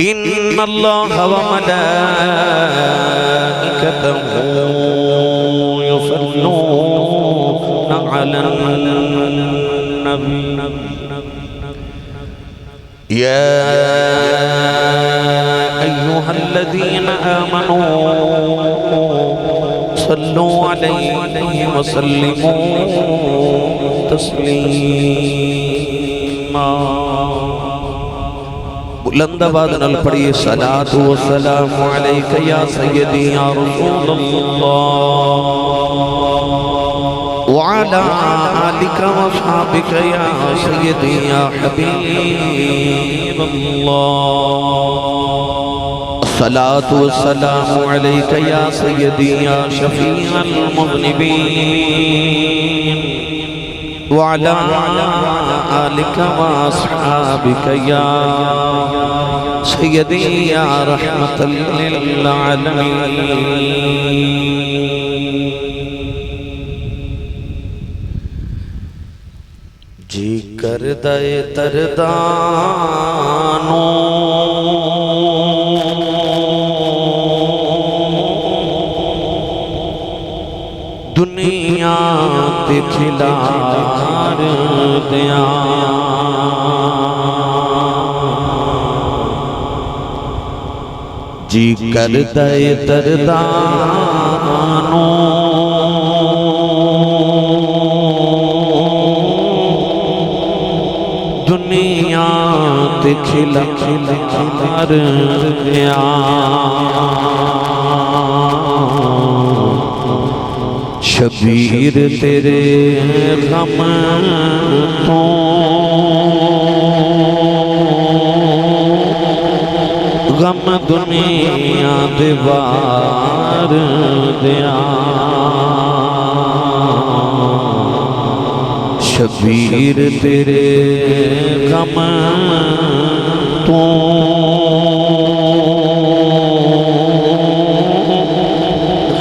إن الله وملائكته يصلون على النبي يا أيها الذين آمنوا صلوا عليه وسلموا تسليما بلند آواز نال پڑھیے صلاۃ و سلام علیک یا سیدی یا رسول اللہ وعلى آلك وصحبك يا سيدي يا حبيب الله الصلاة والسلام عليك يا سيدي يا شفيع المذنبين وعلى آلك وأصحابك يا سيدي يا رحمة للعالمين جی کردے تردانو دنیا تے کھلار دیاں جی کردے تردانو دنیا تے کھلا کھلار دیاں شبیر تیرے غم تو غم دنیا دیوار دیاں شبیر تیرے غم تو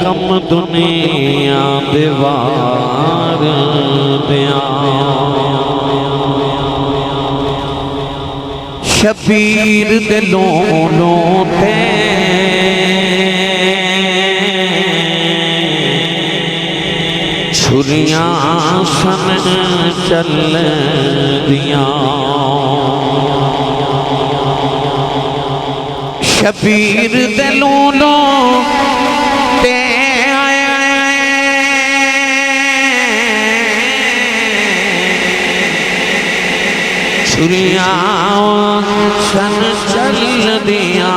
غم دنیا دیوار دیاں شبیر دلوں لوٹے چھریاں سن چل دیاں شبیر دلوں لوٹے چھریاں سن چل دیاں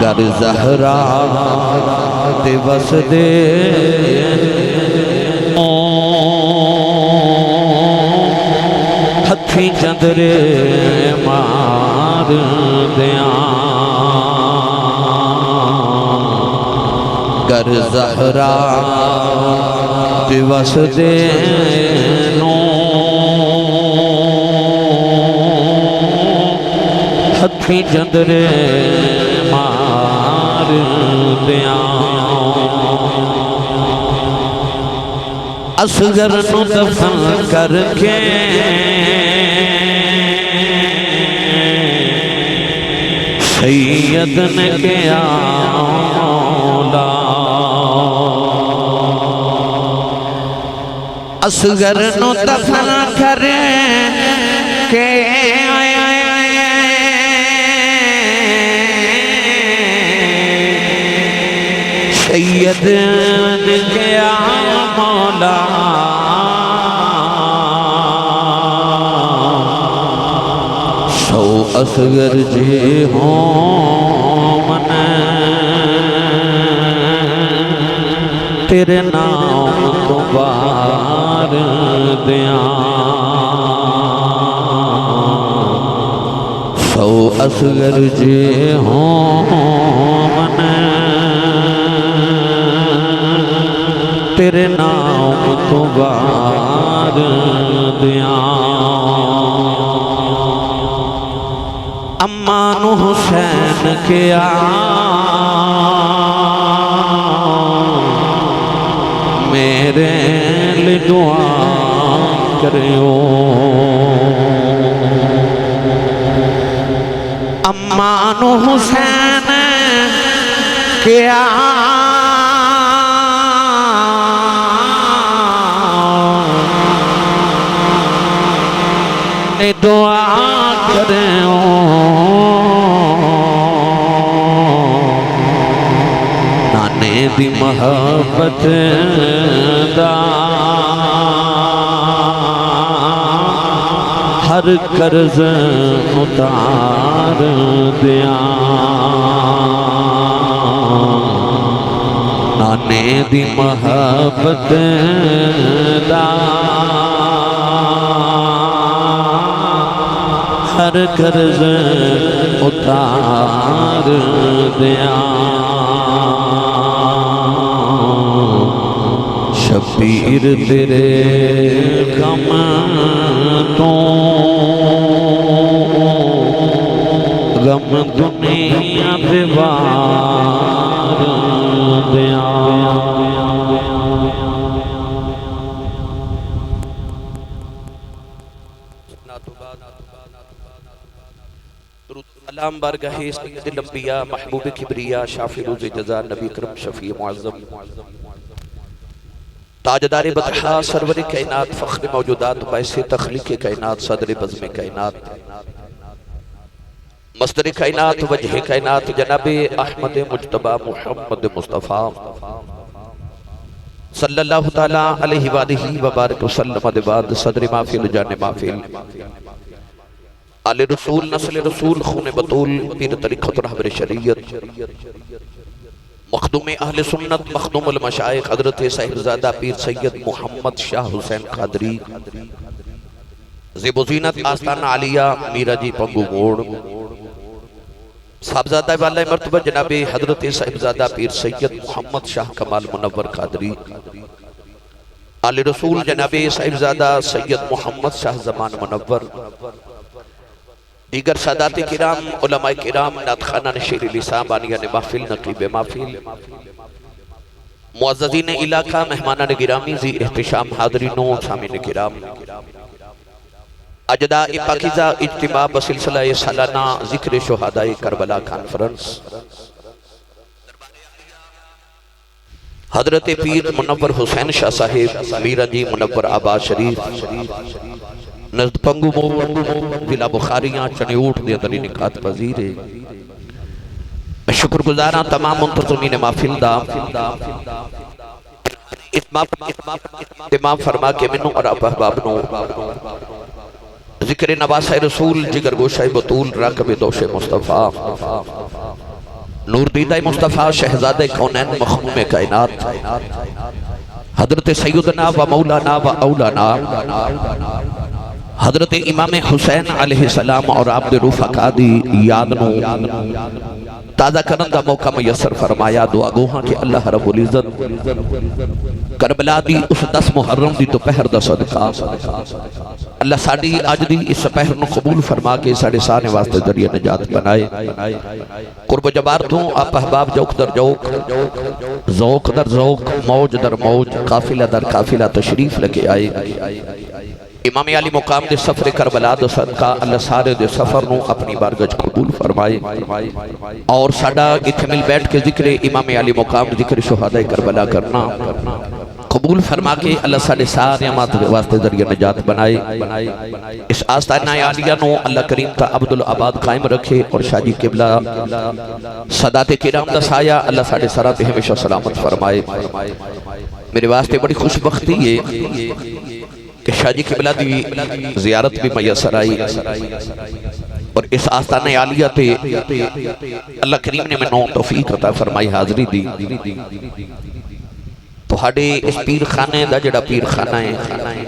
گر زہرا تے وس دے ہتھی چندرے مار دیاں گر زہرا تے وس دے ہتھی چندرے مار دیاں اصغر نو دفن کر کے سید نے کیا مولا اصغر نو دفن کر کے سید نے کیا مولا سو اصغر جی ہوں من تیرے نام تو بار دیاں سو اصغر جی ہوں من تیرے نام تو بار دیاں امان حسین کیا میرے لئے دعا کریو امان حسین کیا دعا کریو نانے دی محبت دا ہر قرض اتار دیا نانے دی محبت دا ہر قرض اتار دیا شبیر تیرے غم تو غم دنیا پہ وار دیا علام بارگاہ سید الانبیاء محبوب کبریا شافی روز جزا نبی کرم شفیع معظم تاجدار بطحا سرور کائنات فخر موجودات باعث تخلیق کائنات صدر بزم کائنات مصدر کائنات وجہ کائنات جناب احمد مجتبی محمد مصطفیٰ صلی اللہ تعالیٰ علیہ وآلہ وبارک وسلم بعد صدر محفل جان محفل آل رسول نسل رسول خون بطول پیر طریقت رہبر شریعت مخدوم اہل سنت مخدوم المشائق حضرت صاحبزادہ پیر سید محمد شاہ حسین قادری زیب و زینت آستان عالیہ میرا جی پنگو موڑ صاحبزادہ والا مرتبہ جناب حضرت صاحبزادہ پیر سید محمد شاہ کمال منور قادری آل رسول جناب صاحبزادہ سید محمد شاہ زمان منور دیگر سادات کرام علماء کرام ناتخانہ نشیر لسان بانیان محفل نقیب محفل معززین علاقہ مہمانان گرامی زی احتشام حاضرینوں سامین کرام اجداء پاکیزہ اجتماع بسلسلہ سالانہ ذکر شہداء کربلا کانفرنس حضرت پیر منور حسین شاہ صاحب میرا جی منور آباد شریف نزد پنگو موڑ ضلع بخاریاں چنیوٹ دے اندر نکات پذیر ہے میں شکر گزاراں تمام منتظمین محفل دا اتمام فرما کے منوں اور احباب نو ذکر نواسہ رسول جگر گوشہ بطول راکب دوش مصطفیٰ نور دیدہ مصطفیٰ شہزادہ کونین مخدوم کائنات حضرت سیدنا و مولانا و اولانا حضرت امام حسین علیہ السلام اور عبد رفقا دی یادنو تازہ کرندہ موقع میسر فرمایا دعا گوہاں کہ اللہ رب العزت کربلا دی اس 10 محرم دی تو پہر دا صدقہ اللہ ساڑی آج دی اس پہر نو قبول فرما کے ساڑے سانے واسطے ذریعہ نجات بنائے قرب جبار دوں آپ احباب جوک در جوک ذوق در ذوق موج در موج قافلہ در قافلہ تشریف لگے آئے امام علی مقام دے سفر کربلا دے صدقہ اللہ سارے دے سفر نو اپنی بارگج قبول فرمائے اور ساڑا اتھے مل بیٹھ کے ذکر امام علی مقام ذکر شہداء کربلا کرنا قبول فرما کے اللہ ساڑے سارے امات واسطے ذریعہ نجات بنائے اس آستانہ عالیہ نو اللہ کریم تا عبدالعباد قائم رکھے اور شاہ جی قبلہ صدات کرام دا سایہ اللہ ساڑے سراتے ہمیشہ سلامت فرمائے میرے واسطے بڑی خوش بختی ہے کہ شاہ جی قبلہ دی زیارت بھی میسر آئی اور اس آستانہ عالیہ تے اللہ کریم نے منوں توفیق عطا فرمائی حاضری دی تو ہاڑے اس پیر خانے دا جڑا پیر خانہ ہے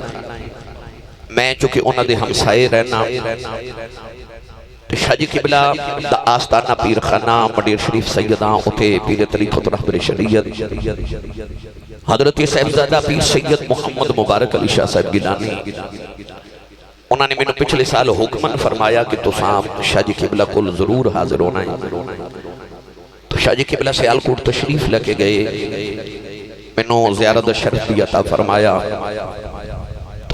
میں چونکہ انہاں دے ہمسائے رہنا تو شاہ جی قبلہ دا آستانہ پیر خانہ مڈیر شریف سیداں اتے پیر طریقت رہبر شریعت حضرت صاحبزادہ پیر سید محمد مبارک علی شاہ صاحب گیلانی انہوں نے میں نے پچھلے سال حکمن فرمایا کہ تو سام شاہ جی قبلہ کل ضرور حاضر ہونا ہے تو شاہ جی قبلہ سیالکوٹ تشریف لگے گئے میں نے زیارت شرف عطا فرمایا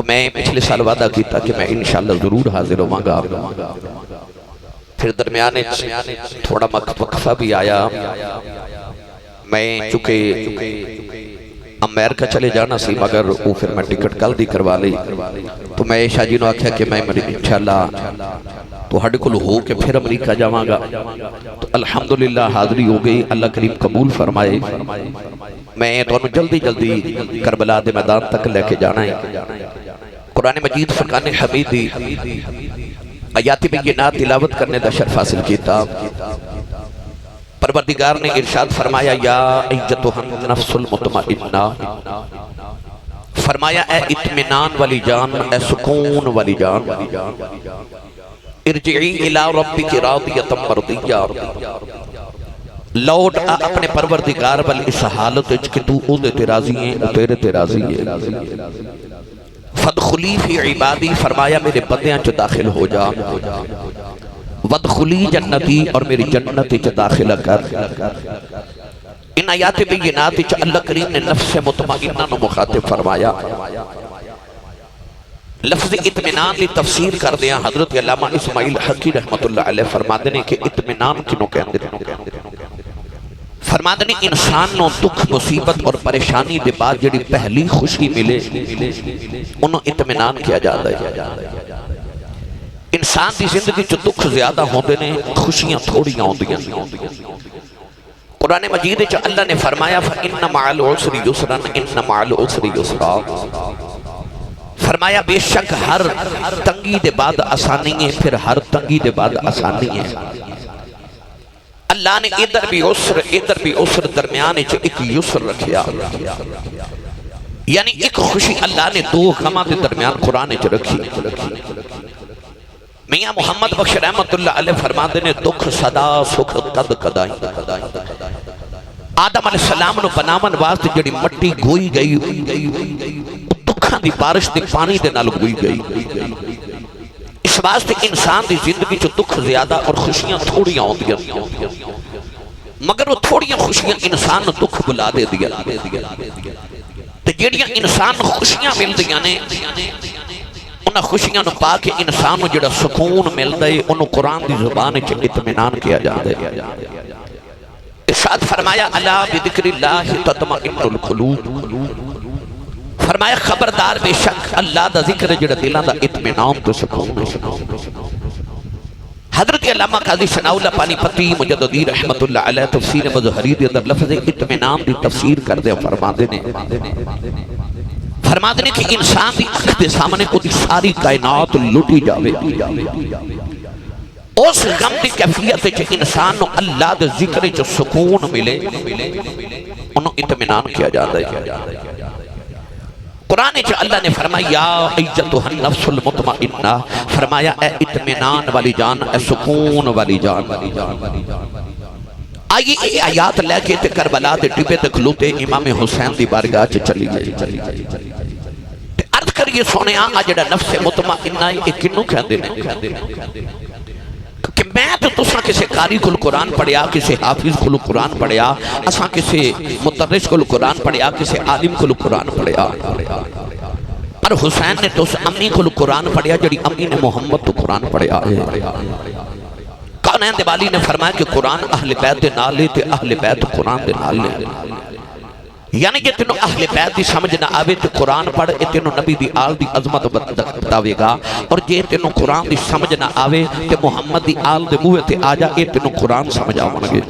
تو میں پچھلے سال وعدہ کیتا کہ میں انشاءاللہ ضرور حاضر ہوں گا. پھر درمیان تھوڑا وقفہ بھی آیا. میں چونکہ امریکہ چلے جانا سی مگر وہ پھر میں ٹکٹ کل دی کروا لی. تو میں شاہ جی نے آکھیا کہ میں انشاءاللہ تو ہڈ کل ہو کے پھر امریکہ جاواں گا. تو الحمدللہ حاضری ہو گئی. اللہ کریم قبول فرمائے. میں تو جلدی کربلا دے میدان تک لے کے جانا ہے. قرآن مجید فرقان حمیدی آیات بینات تلاوت کرنے دا شرف حاصل کیتا. پروردگار نے ارشاد فرمایا یا ایتھا النفس المطمئنہ، فرمایا اے اطمینان والی جان، اے سکون والی جان، ارجعی الی ربک راضیۃ مرضیہ، لوٹ اپنے پروردگار وال اس حالت وچ کہ تو اودے تے راضی ہے، او تیرے تے راضی ہے. فادخلی فی عبادی، فرمایا میرے بندیاں چ داخل ہو جا. وادخلی جنتی، اور میری جنت چ داخلہ کر. ان آیات بینات چ اللہ کریم نے نفس مطمئنہ نو مخاطب فرمایا. لفظ اطمینان لی تفسیر کر دیا حضرت علامہ اسماعیل حقی رحمت اللہ علیہ فرماتے ہیں کہ اطمینان کنوں کہندے ہیں. فرماتے ہیں انسان نو دکھ مصیبت اور پریشانی دے بعد جڑی پہلی خوشی ملے انہوں اطمینان کیا جاتا ہے. انسان دی زندگی جو دکھ زیادہ ہوندے نے، خوشیاں تھوڑیاں ہوندیاں. قرآن مجید جو اللہ نے فرمایا فَإِنَّ مَعَ الْعُسْرِ يُسْرًا إِنَّ مَعَ الْعُسْرِ يُسْرًا، فرمایا بے شک ہر تنگی دے بعد آسانی ہے، پھر ہر تنگی دے بعد آسانی ہے. اللہ نے ادھر بھی عسر درمیان ایک یسر رکھیا. یعنی ایک خوشی اللہ نے دو غماں دے درمیان قرآن چ رکھی. میاں محمد بخش رحمت اللہ علیہ فرماتے نے دکھ صدا سکھ قد قدائی. آدم علیہ السلام نو بناون واسطے جڑی مٹی گوئی گئی دکھاں دی بارش دی پانی دے نال گوئی گئی. اس واسطے انسان دی زندگی چ دکھ زیادہ اور خوشیاں تھوڑیاں ہوندیاں، مگر وہ تھوڑیاں خوشیاں انسان نو دکھ بلا دے دیا. تے جڑیاں انسان نو خوشیاں ملدیاں نے انہاں خوشیاں نو پا کے انسان نو جڑا سکون ملدا ہے انہوں قرآن دی زبان وچ اطمینان کیا جاتا ہے. ارشاد فرمایا الا بذکر اللہ تطمئن القلوب، فرمایا خبردار بے شک اللہ دا ذکر جڑا دلاں دا اطمینان تو سکون ہے. حضرت علامہ قاضی ثناء اللہ پانی پتی مجددی رحمت اللہ علیہ تفسیر مظہری دے اندر لفظ اطمینان دی تفسیر کر دے فرماتے ہیں کہ انسان دی اکھ دے سامنے کو دی ساری کائنات لٹی جاوے، اس غم دی کیفیت چ انسان نو اللہ دے ذکر چ سکون ملے انہوں اطمینان کیا جاتا ہے. قرآن چ اللہ نے فرمایا یا ایتھا النفس المطمئنہ، فرمایا اے اطمینان والی جان، اے سکون والی جان. آئیے آیات لے کے تے کربلا دے ٹبے تے کھلوتے امام حسین دی بارگاہ چ چلی گئی. عرض کریے سونے آ جڑا نفس مطمئنہ ہے کنوں کہندے نے؟ کہ میں تو تساں کسے قاری کل قرآن پڑھیا، کسے حافظ کل قرآن پڑھیا، اساں کسے مدرس کل قرآن پڑھیا، کسے عالم کل قرآن پڑھیا. پر حسین نے تو امی کل قرآن پڑھیا جڑی امی نے محمد تو قرآن پڑھیا ہے. کونین دے والی نے فرمایا کہ قرآن اہل بیت دے نال لے تے اہل بیت قرآن دے نال لے. یعنی کہ تینوں اہل بیت دی سمجھ نہ آوے تے قرآن پڑھ، اے تینوں نبی دی آل دی عظمت بتاوے گا. اور جے تینوں قرآن دی سمجھ نہ آوے تے محمد دی آل دے موے تے آجا، اے تینوں قرآن سمجھ آون گے.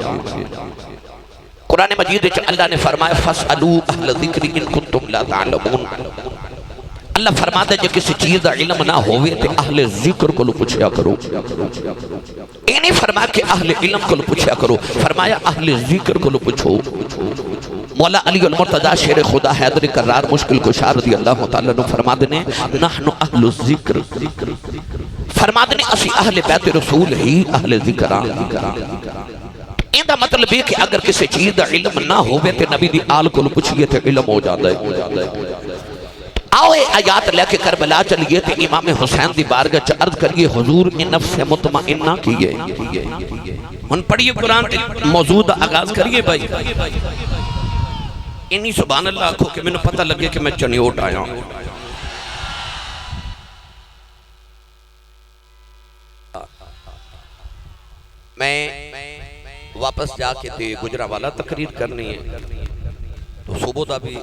قرآن مجید وچ اللہ نے فرمایا فاسألوا اہل ذکر ان کنتم لا تعلمون. اللہ فرماتا ہے کہ کسی چیز دا علم نہ ہوئے تے اہل ذکر کو پوچھیا کرو. یہ نہیں فرمایا کہ اہل علم کو پوچھیا کرو، فرمایا اہل ذکر کو پوچھو. مولا علی المرتضی شیر خدا حیدر کرار مشکل کشا رضی اللہ تعالیٰ نے فرما دینے نحن اہل الذکر، فرما دینے اسی اہل بیت رسول ہی اہل ذکران. این دا مطلب ہے کہ اگر کسی چیز دا علم نہ ہوئے تے نبی دی آل کو پوچھئے تے علم ہو جاتا ہے. آؤ اے آیات لے کے کربلا چلیے تے امام حسین دی بارگاہ چ عرض کریے حضور ان نفس مطمئنہ کیے. ان پڑھیے قرآن موضوع دا آغاز کریے بھائی. انہی سبحان اللہ آکھو کہ میں نے پتہ لگے کہ میں چنیوٹ آیا ہوں. میں واپس جا کے تے گجرانوالا تقریر کرنی ہے تو صبح دا بھی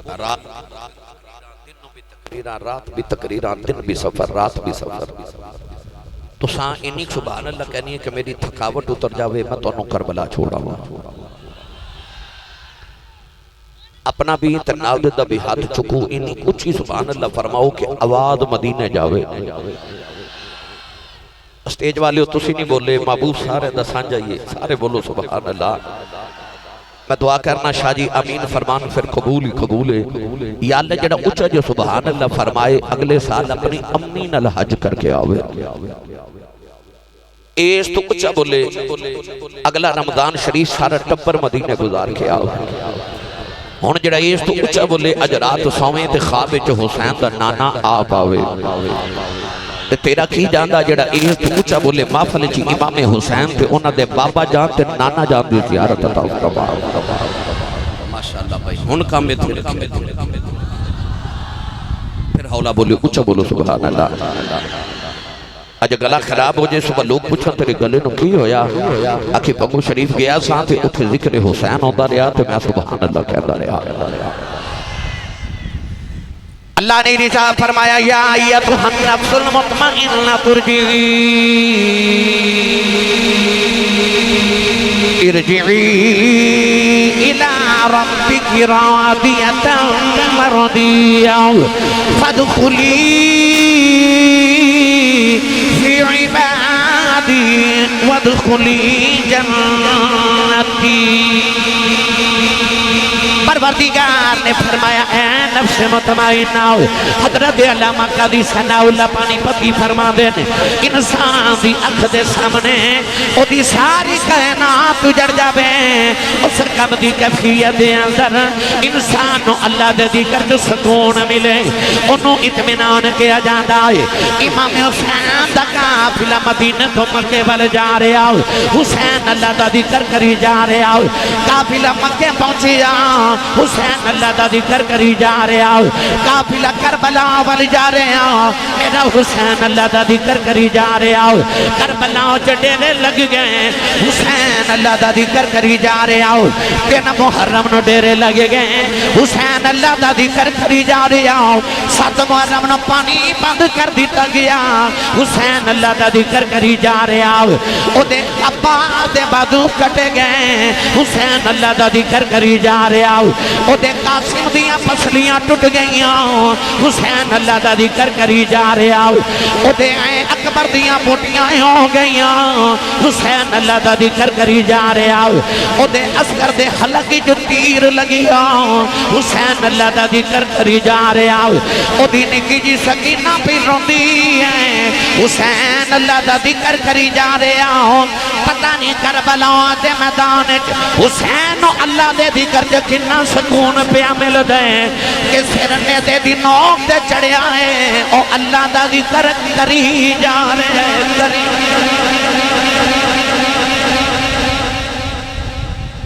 رات بھی تقریران دن بھی سفر رات بھی سفر تو ساں انہی سبحان اللہ کہنی ہے کہ میری تھکاوٹ اتر جاوے میں تو انہوں کربلا چھوڑا ہوا اپنا بھی تنال دے دا بھی ہاتھ چکو انہی اچھی سبحان اللہ فرماؤ کہ آواز مدینہ جاوے اسٹیج والے تو سی نہیں بولے محبوب سارے دسان جائیے سارے بولو سبحان اللہ میں دعا کرنا شاہ جی امین فرمان پھر قبول ہی قبول ہے یا اللہ جڑا اچھا جو سبحان اللہ فرمائے اگلے سال اپنی امین الحج کر کے آوے ایس تو اچھا بولے اگلا رمضان شریف سارا ٹپر مدینہ گزار کے آوے ہون جڑا ایس تو اچھا بولے اجرات سویں تے خواب جو حسین دا نانا آپ آوے تیرا کی جاندہ جڑا ایس تو اچھا بولے محفل جی امام حسین تے انہاں دے بابا جان تے نانا جان دی زیارت عطا فرما ماشاءاللہ بھائی ہن کام میں تھوڑے پھر حولا بولے اچھا بولو سبحان اللہ اج گلا خراب ہو جائے صبح لوگ پوچھا تیرے گلے نو کی ہویا آکھی پنگو شریف گیا ساں تے اتھے ذکر حسین ہوتا رہا تے میں سبحان اللہ کہتا رہا اللہ نے رسالہ فرمایا یا ایتھا النفس المطمئنہ ارجعی الى ربک راضیۃ مرضیہ فادخلی فی عبادی وادخلی جنتی پروردگار نے فرمایا اے نفس مطمئنہ حضرت علامہ قاضی ثناء اللہ پانی پتی فرما دینے انسان دی اکھ دے سامنے او دی ساری کائنات اجڑ جاوے اس کم دی کیفیت دے اندر انسان نو اللہ دے ذکر جو سکون ملے انہوں اطمینان کیا جاندہ ہے امام حسین دا قافلہ مدینہ تو مکے والے جا رہے آؤ حسین اللہ دا ذکر کری جا رہے آؤ قافلہ مکے پہنچی آؤ حسین اللہ دا ذکر کری جا رہے آؤ قافلہ کربلا والی جا رہے آؤ میرا حسین اللہ دا ذکر کری جا رہے آؤ کربلا چڑھے لگ گئے حسین اللہ دا ذکر کری جا رہے آؤ تین محرم نو ڈیرے لگ گئے حسین اللہ دا ذکر کری جا رہے آؤ 7 محرم نو پانی بند کر دیتا گیا حسین اللہ دا ذکر کری جا رہے آؤ او دے ابا دے بازو کٹے گئے حسین اللہ دا ذکر کری جا رہے آؤ او دے قاسم دیاں پسلیاں ٹوٹ گئیاں حسین اللہ دا ذکر کری جا رہے آؤ او دے اکبر دیاں بوٹیاں ہو گئیاں حسین اللہ دا ذکر کری جا رہے آؤ او دے اصغر دے حلقی جو تیر لگیا حسین اللہ دا ذکر کری جا رہے آؤ او دی نکی جی سکینہ پہ روندی ہے حسین اللہ دا ذکر کری جا رہے آؤ پتہ نہیں کربلا دے میدان حسین اللہ دے ذکر جو کنا سکون پہ عمل دے کہ سرنے دے دی نوک دے چڑھے آئے او اللہ دا ذکر کری جا رہے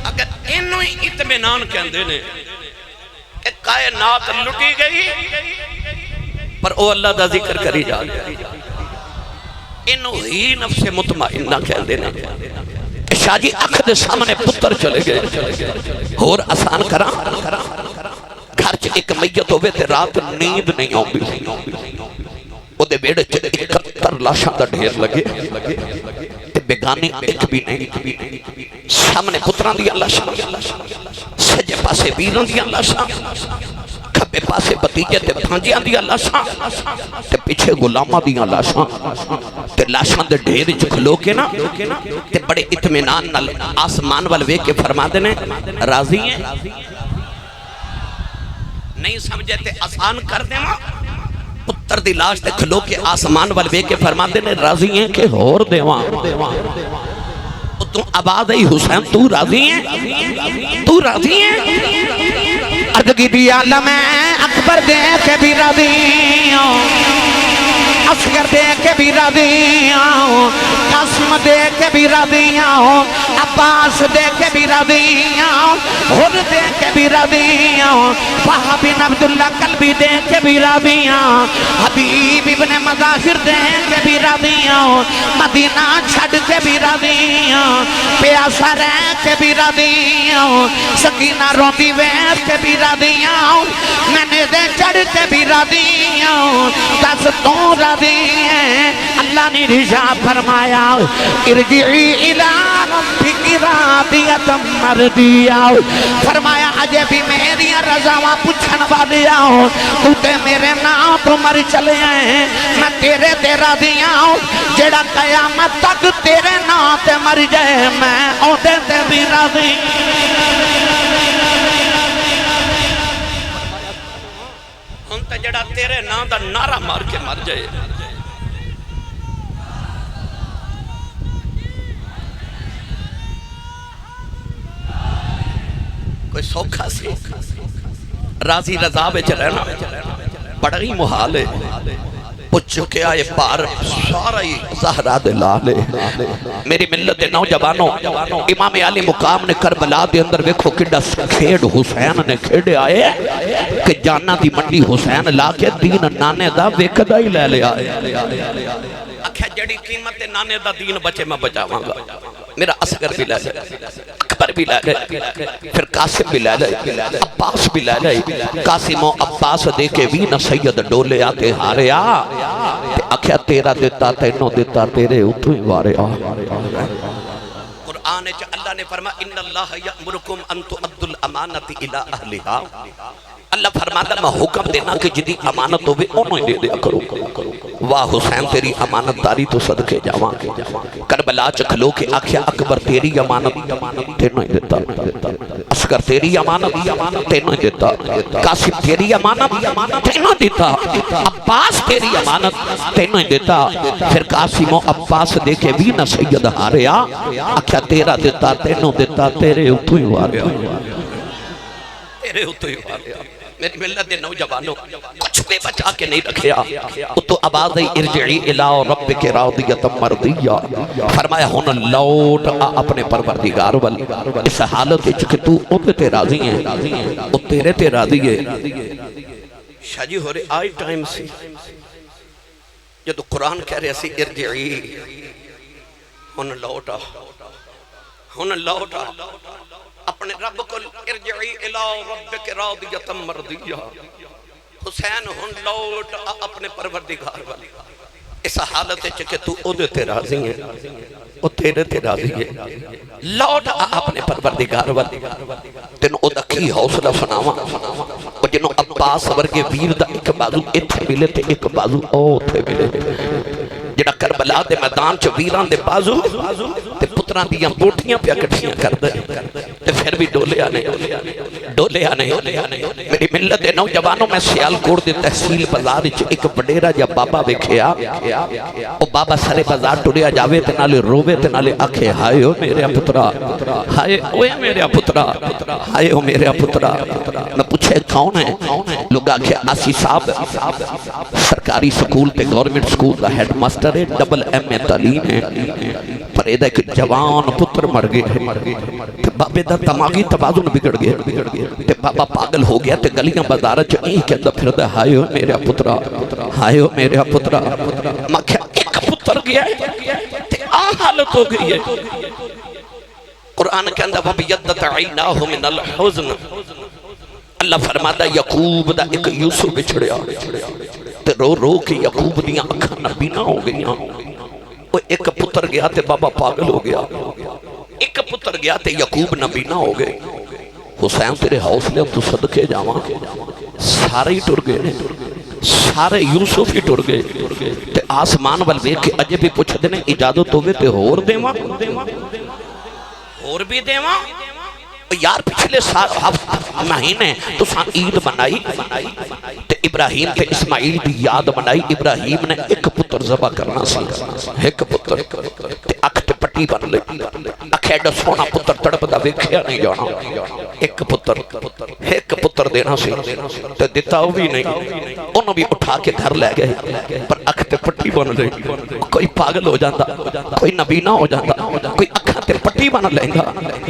اگر انہوں اطمینان کہندے نے ایک کائنات لٹی گئی پر او اللہ دا ذکر کری جا رہے انہوں ہی نفس مطمئنہ کہندے نے شاہ جی اکھ دے سامنے پتر چلے گئے اور آسان کرا گھر چ ایک میت ہوئے تے رات نیند نہیں ہوگی او دے بیڑے چ 71 لاشاں دا ڈھیر لگے تے بیگانی ایک بھی نہیں سامنے پتران دی لاشاں سجے پاسے بیران دی لاشاں کھبے پاسے بتیجے تے بھانجیاں دی لاشاں تے پیچھے غلاماں دی لاشاں تے لاشاں دے ڈھیر وچ کھلو کے نا تے بڑے اطمینان نال آسمان وال ویکھ کے فرما دے نے راضی ہیں نہیں سمجھے تے آسان کر دے ماں پتر دی لاش تے کھلو کے آسمان وال ویکھ کے فرما دے نے راضی ہیں کہ ہور دیواں تو آباد ای حسین تو راضی ہیں تو راضی ہیں عرض کی بھی عالم اکبر دے کے بھی راضی ہوں اصغر دے کے بھی راضی ہوں، قاسم دے کے بھی راضی ہوں، عباس دے کے بھی راضی ہوں، حر دے کے بھی راضی ہوں، وہاب بن عبداللہ قلبی دے کے بھی راضی ہوں، حبیب ابن مظاہر دے کے بھی راضی ہوں، مدینہ چھڑ کے بھی راضی ہوں، پیاسا رہ کے بھی راضی ہوں، سکینہ روندی ویس کے بھی راضی ہوں، میں نے دے چڑھ کے بھی راضی ہوں، دس تو راضی ہیں۔ اللہ نے رجا فرمایا ارجعی الی ربک راضیۃ مرضیہ، فرمایا اجے بھی میری رضا پوچھن والے آؤ، تو تے میرے نام تو مر چلے ہیں، میں تیرے تے راضی ہوں، جڑا قیامت تک تیرے نام تے مر جائے میں اودے تے بھی راضی۔ ہن تے جڑا تیرے نام دا نعرہ مار کے مر جائے، کوئی سوکھا سی راضی رضا بچ رہنا بڑا ہی محال ہے۔ پوچھ چکے آئے پار سارا ہی زہرہ دلالے۔ میری ملت دے نوجوانوں، امام علی مقام نے کربلا دے اندر ویکھو کڈا کھیڑ حسین نے کھیڑے آئے کہ جانا دی منڈی حسین لا کے دین نانے دا ویکھدا ہی لے لے آئے۔ اکھے جڑی قیمت نانے دا دین بچے میں بچاواں گا، میرا اصغر بھی لے لے، اکبر بھی لے لے، پھر قاسم بھی لے لے، عباس بھی لے لے۔ قاسم و عباس دے کے بھی نہ سید ڈولے آتے ہارے آ، اکھیا تیرا دیتا تینوں دیتا تیرے اتھویں وارے آ۔ قرآن چا اللہ نے فرمایا ان اللہ یأمرکم ان تؤدوا الامانۃ الی اہلھا، اللہ فرماتا میں حکم دینا کہ جدی امانت ہوئے انہوں ہی دے دیا کرو۔ واہ حسین تیری امانت داری تو صدقے جاواں، کربلا چکھلو کے آکھیا اکبر تیری امانت تینوں ہی دیتا، اصغر تیری امانت تینوں ہی دیتا، قاسم تیری امانت تینوں دیتا، عباس تیری امانت تینوں ہی دیتا۔ پھر قاسم و عباس دے کے بھی نہ سید ہارے آ، آکھیا تیرا دیتا تینوں دیتا تیرے اتھو ہی وارے آ، تیرے اتھو ہی وارے آ۔ میری ملت دے نوجوانوں کچھ بے بچا کے نہیں رکھیا، تو آواز ارجعی الی ربک راضیۃ مرضیہ، فرمایا ہن لوٹ اپنے پروردگار وال، اس حالت وچ کہ تو اوتے تے راضی ہے، او تیرے تے راضی ہے۔ شاہ جی ہو رہے آئی ٹائم سی جدو قرآن کہہ رہے سی ارجعی، ہن لوٹا، ہن لوٹا اپنے رب کو، ارجعی الی ربک راضیۃ مرضیہ، حسین ہن لوٹ اپنے پروردگار والی، اس حالت کہ تو او دے تے راضی ہے، او تیرے تے راضی ہے، لوٹ اپنے پروردگار والی۔ تینوں او دا کی حوصلہ سناواں، او جنوں عباس ورگے ویر دا ایک بازو اتھے ملے تے ایک بازو او تھے ملے، جڑا کربلا دے میدان چ ویران دے بازو تے پتراں دیاں بوٹیاں پیا کٹھیاں کر دے تے پھر بھی ڈولیا نہیں۔ میری ملت دے نوجوانوں میں سیالکوٹ دے تحصیل بازار وچ ایک وڈیرا جا بابا ویکھیا، او بابا سارے بازار ٹریا جاوے تے نالے رووے تے نالے آکھے ہائے او میرے پترا، ہائے اوے میرے پترا، ہائے او میرے پترا۔ میں پوچھے کون ہے؟ لوگ آکھے آسی صاحب سرکاری سکول تے گورنمنٹ سکول دا ہیڈ ماسٹر ہے، ڈبل ایم اے تعلیم ہے، پر ایدہ ایک جوان پتر مر گئے، بابے دا دماغی توازن بگڑ گیا، تے بابا پاگل ہو گیا تے گلیاں بازار چ این کہندا پھردا ہائے او میرا پترا، ہائے او میرا پترا۔ میں کہا ایک پتر گیا تے آ حالت ہو گئی ہے۔ قرآن کہندا وَبِيَضَّتْ عَيْنَاهُ مِنَ الْحُزْنِ، اللہ فرماتا یعقوب دا ایک یوسف بچھڑیا تے رو رو کے یعقوب دیاں اکھاں نبینا ہو گئیاں۔ وہ ایک پتر گیا تے بابا پاگل ہو گیا، ایک پتر گیا تے یعقوب نبینا ہو گئے۔ حسین تیرے حوصلے تو صدقے جاواں، سارے ہی ٹر گئے، سارے یوسف ہی ٹر گئے تے آسمان وال ویکھ کے اجے بھی پوچھ دے نے اجازت ہوے تے ہور دیواں، ہور بھی دیواں۔ یار پچھلے مہینے تو ساں عید منائی تے ابراہیم تے اسماعیل دی یاد منائی۔ ابراہیم نے ایک پتر ذبح کرنا سی، ایک پتر تے اکھ تے پٹی بن لئی، اکھ ایڈا سونا پتر تڑپ دا ویکھیا نہیں جانا ایک پتر دینا سی تے دتا وہ بھی نہیں انہوں بھی اٹھا کے گھر لے گئے پر اکھ تے پٹی بن لئی کوئی پاگل ہو جاتا کوئی نبینا ہو جاتا کوئی اکھاں تے پٹی بن لینگا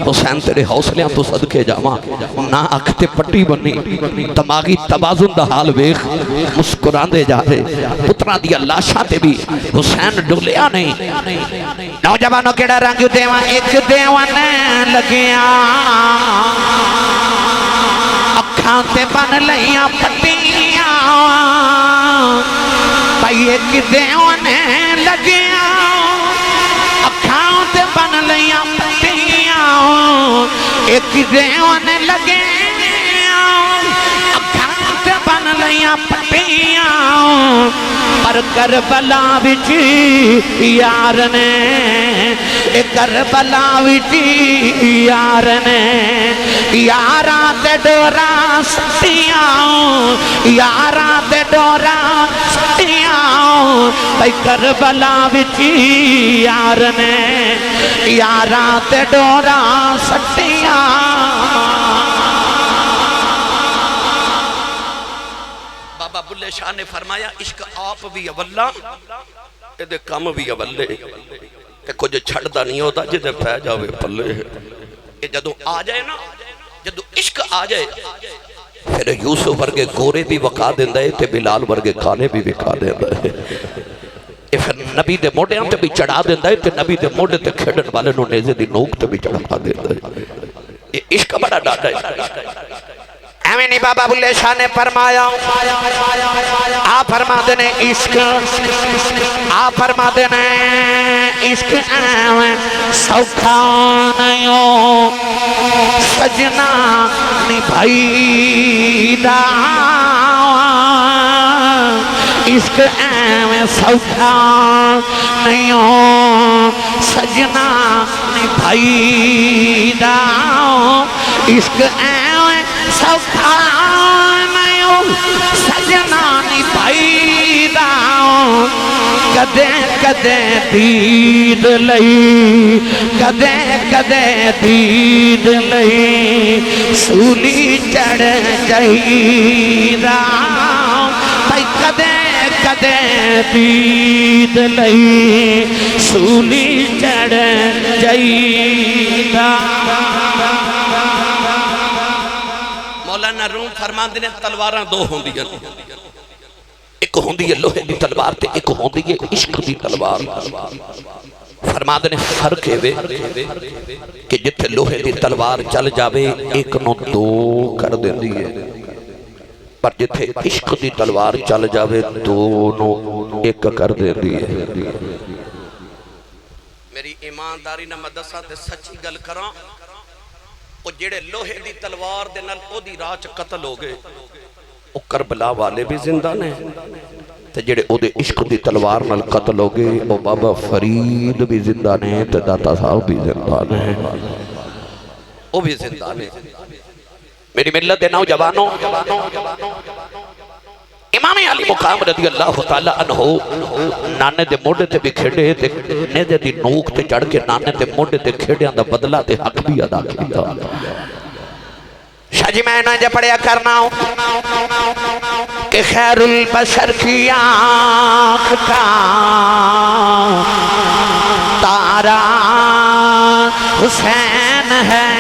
حسین تیرے حوصلیاں تو صدقے جاواں نہ اکھ تے پٹی بنی دماغی توازن دا حال ویکھ مسکراندے جا رہے پتراں دی لاشاں تے بھی حسین ڈولیا نہیں نوجوانوں کیڑا رنگ دیواں ایک دیواں لگیاں اکھاں تے بن لئیاں پٹیاں بھائی ایک دیواں لگیاں اکھاں تے بن لئیاں پٹیاں ایک دیواں لگیاں اکھاں تے بن لئیاں پٹیاں پر کربلا وچ یار نے کربلا وچ یار نے یاراں تے ڈوراں سٹیاں یاراں تے ڈوراں سٹیاں بھائی کربلا وچ یار نے یاراں تے ڈوراں سٹیاں بابا بلے شاہ نے فرمایا عشق آپ بھی اولا ادھے کم بھی اولے کہ کچھ چھڑ دا نہیں ہوتا جدے پہ جاوے پلے کہ جدو آ جائے نا جدو عشق آ جائے پھر یوسف ورگے گورے بھی وقا دیندہ ہے تے بلال ورگے کالے بھی وقا دیندہ ہے پھر نبی دے موڑے ہم تے بھی چڑھا دیندہ ہے تے نبی دے موڑے تے کھڑن والے نو نیزے دی نوک تے بھی چڑھا دیندہ ہے یہ عشق بڑا ڈاٹا ہے ایمینی بابا بلے شاہ نے فرمایا آپ فرما دینے عشق آپ فرما دینے عشق سوکھا نیوں سجنا نبھائی دا عشق سوکھا نیوں سجنا نبھائی دا عشق سوکھا نیوں سجنا نبھائی دا کدے کدے دید لئی کدے کدے دید لئی سولی چڑھ جائی دا بھائی کدے کدے دید لئی سولی چڑھ جائی دا مولانا روم فرماندے نے تلواراں دو ہوندی ہیں ایک ہوندی ہے لوہے دی تلوار تے ایک ہوندی ہے عشق دی تلوار فرماندے نے فرق ہے کہ جتھے لوہے دی تلوار چل جاوے ایک نو دو کر دیندی ہے پر جتھے عشق دی تلوار چل جاوے دو نو ایک کر دیندی ہے میری ایمانداری نہ مدرسہ تے سچی گل کراں وہ جڑے لوہے دی تلوار دے نال او دی راہ چ قتل ہو گئے او کربلا والے بھی زندہ نے تے جڑے او دے عشق دی تلوار نال قتل ہو گئے او بابا فرید بھی زندہ نے تے داتا صاحب بھی زندہ نے او بھی زندہ نے میری ملت نوجوانوں امام علی مقام رضی اللہ تعالیٰ عنہ نانے دے موڑے تے بھی کھڑے تے نیدے دی نوک تے چڑھ کے نانے دے موڑے تے کھڑے اندہ بدلہ تے حق بھی ادا کیتا شاہ جی میں نہ پڑھیا کرنا ہوں کہ خیر البشر کی آنکھ کا تارا حسین ہے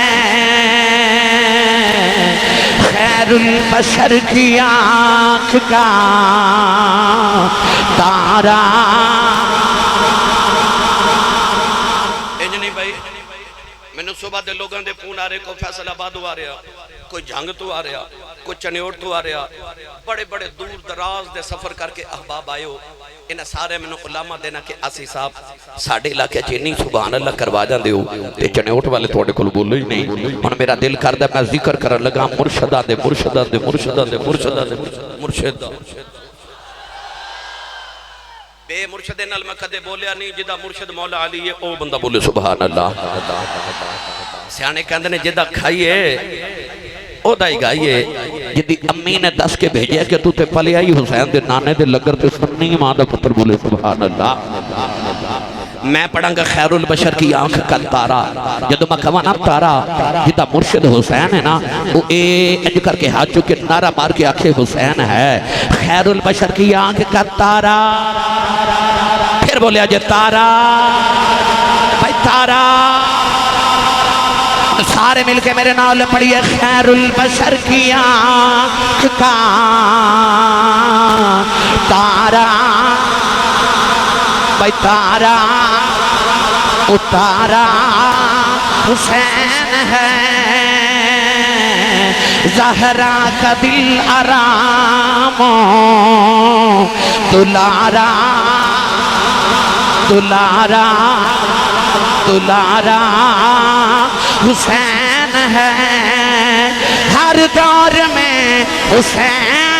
خیر البشر کی آنکھ کا تارا انجنی بھائی میں نے صبح دے لوگاں دے پون آ رہے کو فیصل آباد آ رہا کوئی جھنگ تو آ رہا کوئی چنیوٹ تو آ رہا بڑے بڑے دور دراز دے سفر کر کے احباب آئے ہو انہیں سارے میں نے علامہ دینا کہ آسی صاحب ساڑھے علاقے چینی سبحان اللہ کروا جان دے ہو تے چنیوٹ والے توڑے کل بولے ہی نہیں اور میرا دل کردہ میں ذکر کرن لگا مرشدہ دے مرشدہ دے مرشدہ دے مرشدہ دے مرشدہ بے مرشد نال میں کدے بولیا نہیں جدہ مرشد مولا علی ہے او بندہ بولے سبحان اللہ سیانے کہندے نے جدہ کھائیے او دائی گائیے جدی امی نے دس کے بھیجیا کہ تو تے پلے آئی حسین دے نانے دے لگر تے سننی ماں دا پتر بولے سبحان اللہ میں پڑھاں گا خیر البشر کی آنکھ کا تارا جدو میں کہاں نا تارا جدہ مرشد حسین ہے نا وہ انج کر کے ہاتھ چکے نعرہ مار کے آنکھ حسین ہے خیر البشر کی آنکھ کا تارا پھر بولے آجے تارا بھائی تارا سارے مل کے میرے نال پڑھئے خیر البشر کی آنکھ کا تارا بھائی تارا اتارا حسین ہے زہرا کا دل آرام دلارا دلارا دلارا حسین ہے ہر دور میں حسین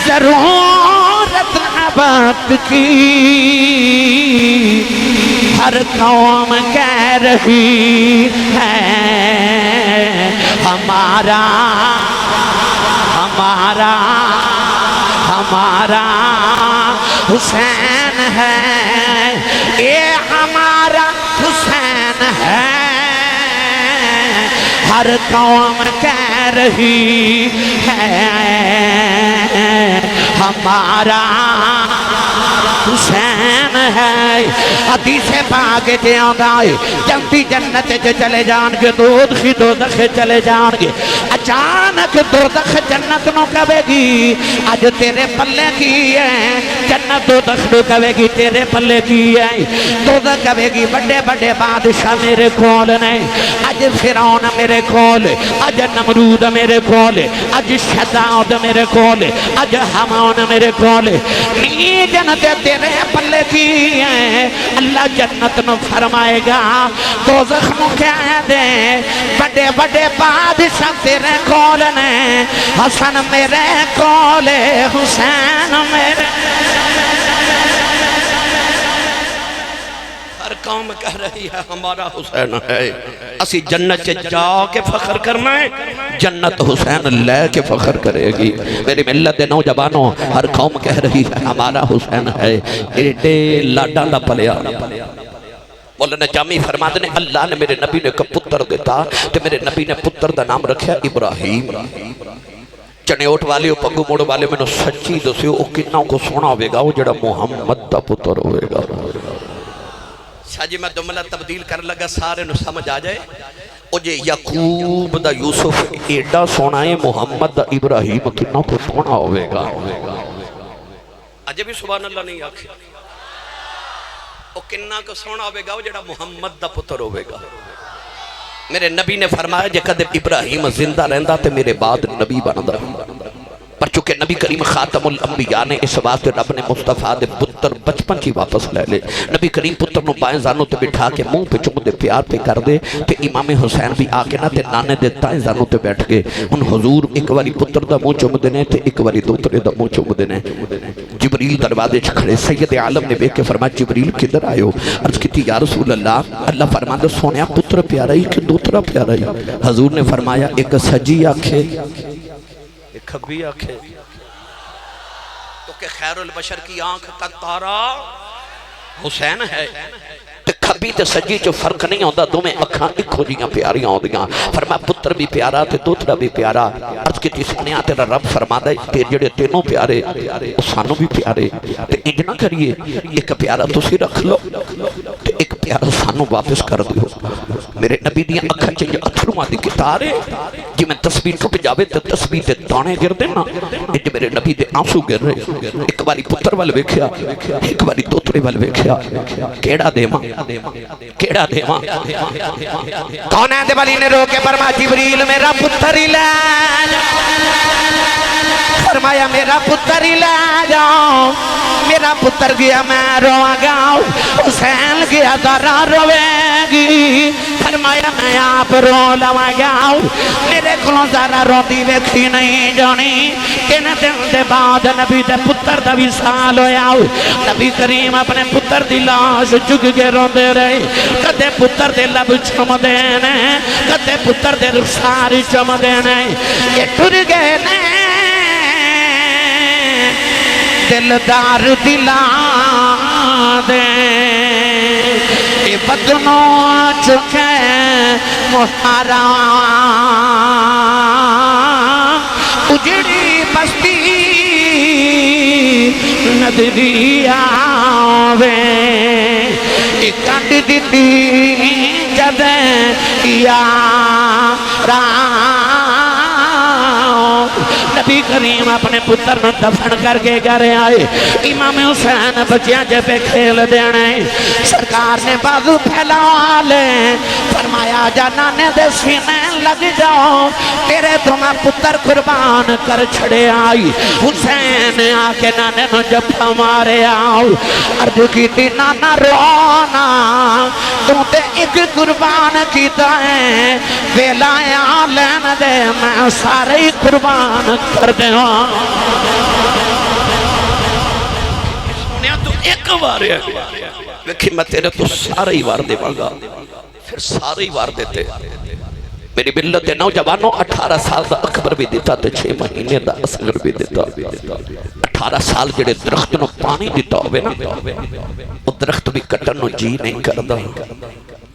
ضرورت وقت کی ہر قوم کہہ رہی ہے ہمارا ہمارا ہمارا حسین ہے یہ ہمارا حسین ہے ہر قوم کہہ رہی ہے ہمارا حسین ہے حدیث پاک تے آندا ہے جنتی جنت چلے جان گے دوزخ دوزخ چلے جان گے اچانک دوزخ جنت نو کہے گی اج تیرے پلے کی ہے جنت دوزخ نو کہے گی تیرے پلے کی ہے دوزخ کہے گی بڑے بڑے بادشاہ میرے کول نے اج فرعون میرے کول اج نمرود میرے کول اج شداد میرے کول اج حامان میرے کول نی جنت تیرے پلے کی ہے اللہ جنت نو فرمائے گا دوزخ نو کہہ دے بڑے بڑے بادشاہ تیرے کول نے حسن میرے کول حسین میرے ہر قوم کہہ رہی ہے ہمارا حسین ہے اسی جنت سے جا کے فخر کرنا ہے جنت حسین لے کے فخر کرے گی میری ملت نوجوانوں ہر قوم کہہ رہی ہے ہمارا حسین ہے ایڈے لاڈا دا پلیا مولانا جامی فرماتے ہیں اللہ نے میرے نبی نے پتر دیتا تو میرے نبی نے پتر دا نام رکھا ابراہیم چنیوٹ والے پگو موڑ والے میں نے سچی دسے وہ کتنا کو سونا ہوئے گا وہ جڑا محمد دا پتر ہوئے گا شاہ جی میں جملہ تبدیل کر لگا سارے نو سمجھ آ جائے او جے یعقوب دا یوسف ایڈا سونا ہے محمد دا ابراہیم کتنا کو سونا ہوئے گا اجے بھی سبحان اللہ نہیں آکھے او کتنا کو سونا ہوئے گا وہ جڑا محمد دا پتر ہوئے گا میرے نبی نے فرمایا جے کدے ابراہیم زندہ رہندا تے میرے بعد نبی بندا پر چونکہ نبی کریم خاتم الانبیاء نے اس واسطے رب نے مصطفیٰ دے پتر بچپن کی واپس لے لے نبی کریم پتر نو بائیں زانوں تے بٹھا کے منہ پہ چم دے پیار پہ کر دے تے امام حسین بھی آکے نہ تے نانے دے دائیں زانوں تے بیٹھ کے ان حضور ایک واری پتر دا منہ چم دینے تے ایک واری دوترے دا منہ چم دینے جبریل دروازے چھکڑے سید عالم نے بیک کے فرمایا جبریل کدھر آئے ہو عرض کی یا رسول اللہ فرمایا سونیا پتر پیارا ہی کہ دوترا پیارا ہی حضور نے فرمایا ایک سجی آنکھے ایک کھبی آنکھے تو کہ خیر البشر کی آنکھ کا تارا حسین ہے کھبی تے سجی جو فرق نہیں ہوتا دو میں اکھاں ایک ہو جیاں پیاریاں ہو دیاں فرمایا پتر بھی پیارا تے دوترا بھی پیارا عرض کی سنیا تیرا رب فرما دے تے جڑے تینوں پیارے سانوں بھی پیارے تے انج نہ کریے ایک پیارا تسی رکھ لو تے ایک پیارا سانوں واپس کر دیو میرے نبی دیاں اکھاں چ اتھرواں دی کتارے جی میں تسبیح ٹوٹ جاوے تے تسبیح تے دانے گر دے نا انج میرے نبی دے آنسو گر رہے ایک باری پتر وال ویکھیا ایک باری دوترے وال ویکھیا کیڑا دیواں کیڑا دیواں کون ہے دے والی نے رو کے فرمایا جبریل میرا پتر ہی لے فرمایا میرا پتر ہی لے جاؤ میرا پتر گیا میں رواں گا حسین گیا ذرا روے گی فرمایا میں آپ رو لواں گا میرے کلوں ذرا روتی ویکھی نہیں جانی 3 دن دے بعد نبی دے پتر دا وصال ہویا نبی کریم اپنے پتر دی لاش چگ کے روندے رہے کدے پتر دے لب چم دینے کدے پتر دے رخسار چم دینے یہ ٹر گئے نے دلدار دلا دے اے بدنوں چکے محرا اجڑی بستی ندری آوے اے کنڈ دیتی جدیں یاراں نبی کریم اپنے پتر نو دفن کر کے گھر آئے امام حسین بچیاں جے پہ کھیل دینے سرکار نے بازو پھیلا لے فرمایا جا نانے دے سینے لگ جاؤ تیرے تو میں پتر قربان کر چھڑے آئی حسین آکے نانے نو جب ہمارے آؤ عرض کی تی نانا رونا تو تے ایک قربان کی دائیں ویلائیں آلین دے میں سارے قربان کر دے ہاں سنیا تو ایک وار ہے لیکن میں تیرے تو سارے ہی وار دے مانگا پھر سارے ہی وار دیتے میری ملت نوجوانوں 18 سال دا اکبر بھی دیتا تے 6 مہینے دا اصغر بھی دیتا 18 سال جڑے درخت نو پانی دیتا ہوئے نا وہ درخت بھی کٹن نو جی نہیں کردہ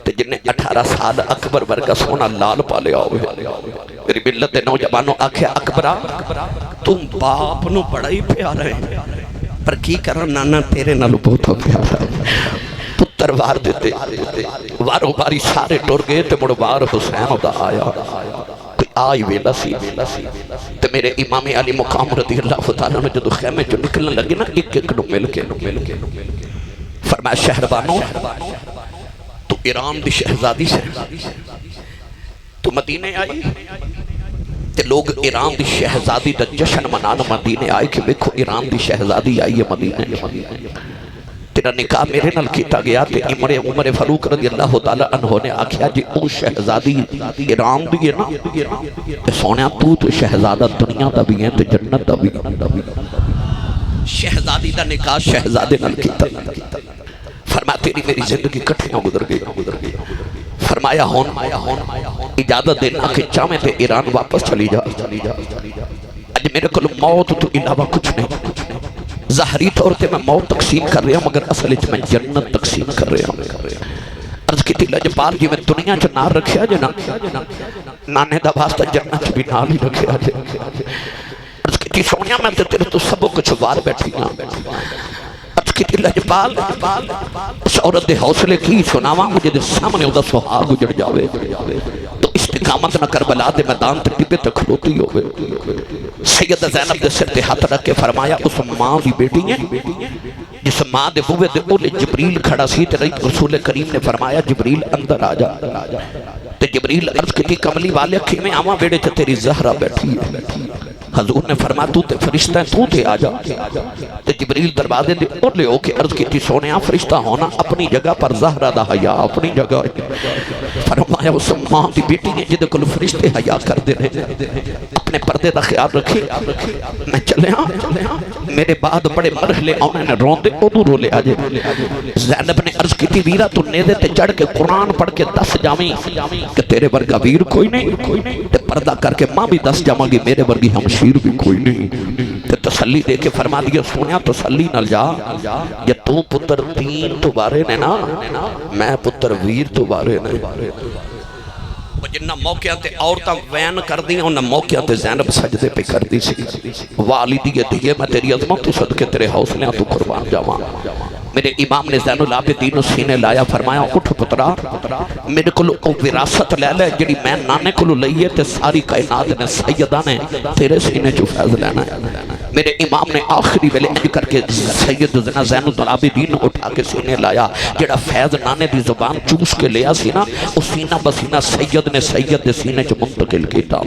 تے جنہیں 18 سال اکبر ورگا سونا لال پالے ہوئے میری ملت نوجوانوں آکھیا اکبرہ تم باپ نو بڑا ہی پیارا ہے پر کی کرنا نانا تیرے نالو بہت پیارا ہے پتر وار دیتے وارو باری سارے ٹور گئے تے مڑ وار حسین دا آیا کوئی آئی ویلا سی تے میرے امام علی مقام رضی اللہ تعالیٰ نے جدو خیمے جو نکلنے لگے نا ایک ایک نو مل کے فرمایا شہربانوں تو ایران دی شہزادی سے تو مدینے آئی تے لوگ ایران دی شہزادی دا جشن منانا مدینے آئے کہ دیکھو ایران دی شہزادی آئی ہے مدینے تیرا نکاح میرے نال کیتا گیا تے عمر فاروق رضی اللہ تعالیٰ عنہ نے آکھیا جی او شہزادی ایران دی ہے نا تے سونیا تو شہزادہ دنیا دا بھی ہے تے جنت دا بھی شہزادی دا نکاح شہزادے نال کیتا فرمایا تیری میری زندگی کٹھیاں گزر گئی فرمایا ہون اجازت دینا کہ چاہمیں تے ایران واپس چلی جا اج میرے کل موت تو علاوہ کچھ نہیں ظاہری طور تے میں موت تقسیم کر رہا ہوں مگر اصل میں جنت تقسیم کر رہا ہوں عرض کی تھی لجپال جی میں دنیا جو نار رکھیا جنا نانے دا واسطہ جنت بھی نال ہی رکھیا جنا عرض کی تھی سونیا میں تیرے تو سبو کچھ وار بیٹھی نا عرض کی تھی لجپال اس عورت دے حوصلے کی سناواں مجھے دے سامنے ادھا سہاگ اجڑ جاوے تو استقامت نہ کربلا دے میدان تے ٹپے تے کھلوتی ہوئے سیدہ زینب دے سر تے ہاتھ رکھ کے فرمایا اس ماں دی بیٹی ہے جس ماں دے بوے دے اولے جبریل کھڑا سی تے رسول کریم نے فرمایا جبریل اندر آجا تے جبریل عرض کی کملی والے اکھی میں آواں بیڑے تے تیری زہرہ بیٹھی ہے حضور نے فرمایا تو تے فرشتہ ہے تو تے آجا تے جبریل دروازے دے اولے ہو کے عرض کی تھی سونیا فرشتہ ہونا اپنی جگہ پر زہرہ دا حیا اپنی جگہ فرمایا اس ماں دی بیٹی نے جدے کل فرشتے حیا کر دے رہے اپنے پردے دا خیال رکھے میں چلے ہاں میرے بعد بڑے مرحلے آنے نے رون دے ادو رو لے آجے زینب نے عرض کی تھی ویرہ تو نیدے تے چڑھ کے قرآن پڑھ کے دس جامیں کہ تیرے ورگا ویر کوئی نہیں تے پردہ کر کے ماں بھی دس جامیں گی میرے ورگی ہمشیر بھی کوئی نہیں تے تسلی دے کے فرما دیا سونیا تسلی نہ جا یا تو پتر دین تو بارے نے نا میں پتر ویر تو بارے نے جنہ موقع تے عورتاں وین کر دیا انہ موقع تے زینب سجدے پہ کر دی سی والدی دیئے میں تیری عظمت تو صدقے تیرے حوصلیاں تو قربان جاواں میرے امام نے زین العابدین سینے لایا فرمایا اٹھ پترا میرے کلو وراثت لے لے جڑی میں نانے کلو لئیے تے ساری کائنات نے سیدہ نے تیرے سینے جو فیض لینا ہے میرے امام نے آخری ویلے انج کر کے سید زین العابدین اٹھا کے سینے لایا جڑا فیض نانے دی زبان چوس کے لیا سی نا اس سینہ بسینہ سید نے سید دے سینے جو منتقل کیتا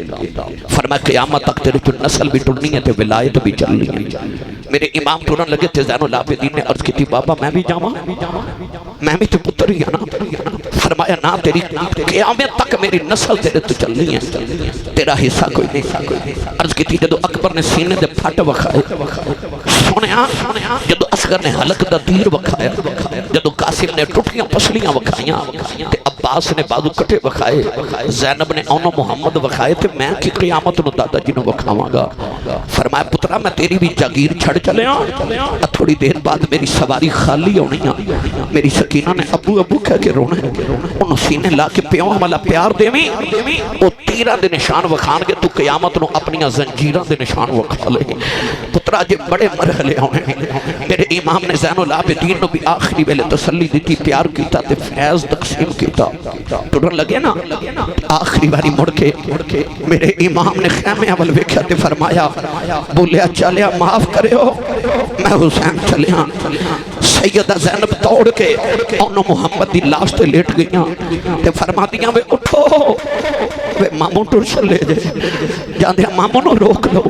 فرمایا قیامت تک تیرے جو نسل بھی ٹرنی ہے تے ولایت بھی چلنی ہے میرے امام ٹرن لگے تھے زین العابدین نے عرض کی تھی بابا میں بھی جاواں میں بھی تو پتر ہی نا فرمایا نا تیری قیامت تک میری نسل تیرے تو چلنی ہے تیرا حصہ کوئی نہیں عرض کی تھی جدو اکبر نے سینے دے پھٹ وکھائے سنیا جدو جدو اصغر نے حلق دا تیر وکھایا، جدو قاسم نے ٹوٹیاں پسلیاں وکھائیاں تے عباس نے بازو کٹے وکھائے، زینب نے اونو محمد وکھائے تے میں کی قیامت نو دادا جی نو وکھاواں گا۔ فرمایا پترا میں تیری بھی جاگیر چھڑ چلے ہاں، تھوڑی دیر بعد میری سواری خالی ہونی ہے۔ میری سکینہ نے ابو ابو کہہ کے رونا ہے، انہوں سینے لا کے پیوں والا پیار دیویں، وہ تیرہ دے نشان وکھان کے تو قیامت نو اپنی زنجیرہ دے نشان وکھا لے۔ پترا جے بڑے مرحلے ہونے میرے امام نے زین العابدین نو بھی آخری ویلے تسلی دیتی، پیار کیتا تے فیض تقسیم کیتا۔ ٹرن لگے نا آخری باری مڑ کے میرے امام نے خیمے اول ویکھیا تے فرمایا بولیا چلیا معاف کرے ہو میں حسین چلیا۔ سیدہ زینب توڑ کے اونو محمد دی لاش تے لیٹ گئیاں تے فرما دیاں وے اٹھو وے ماموں ٹر چلے جے جاندے ماموں نو روک لو۔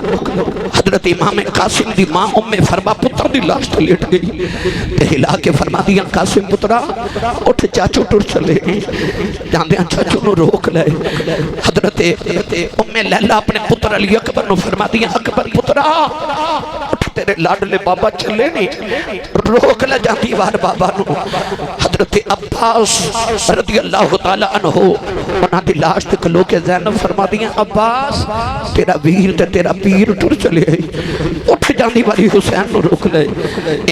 حضرت امام قاسم دی ماں ام فرما پتر دی لاش تے لیٹ گئی تے ہلا کے فرما دیاں قاسم پترا اٹھ چاچو ٹر چلے جاندے چاچو نو روک لے۔ حضرت ام لیلہ اپنے پتر علی اکبر نو فرما دیاں اکبر پترا اٹھ تیرے لاڈلے بابا چلے نہیں، روک لے جاندی وار بابا نو۔ حضرت عباس رضی اللہ تعالی عنہ انہاں دی لاش تے کھلو کے زینب فرما دیاں عباس تیرا ویر تے تیرا پیر ٹر چلے اٹھ جاندی واری حسین نو روک لے۔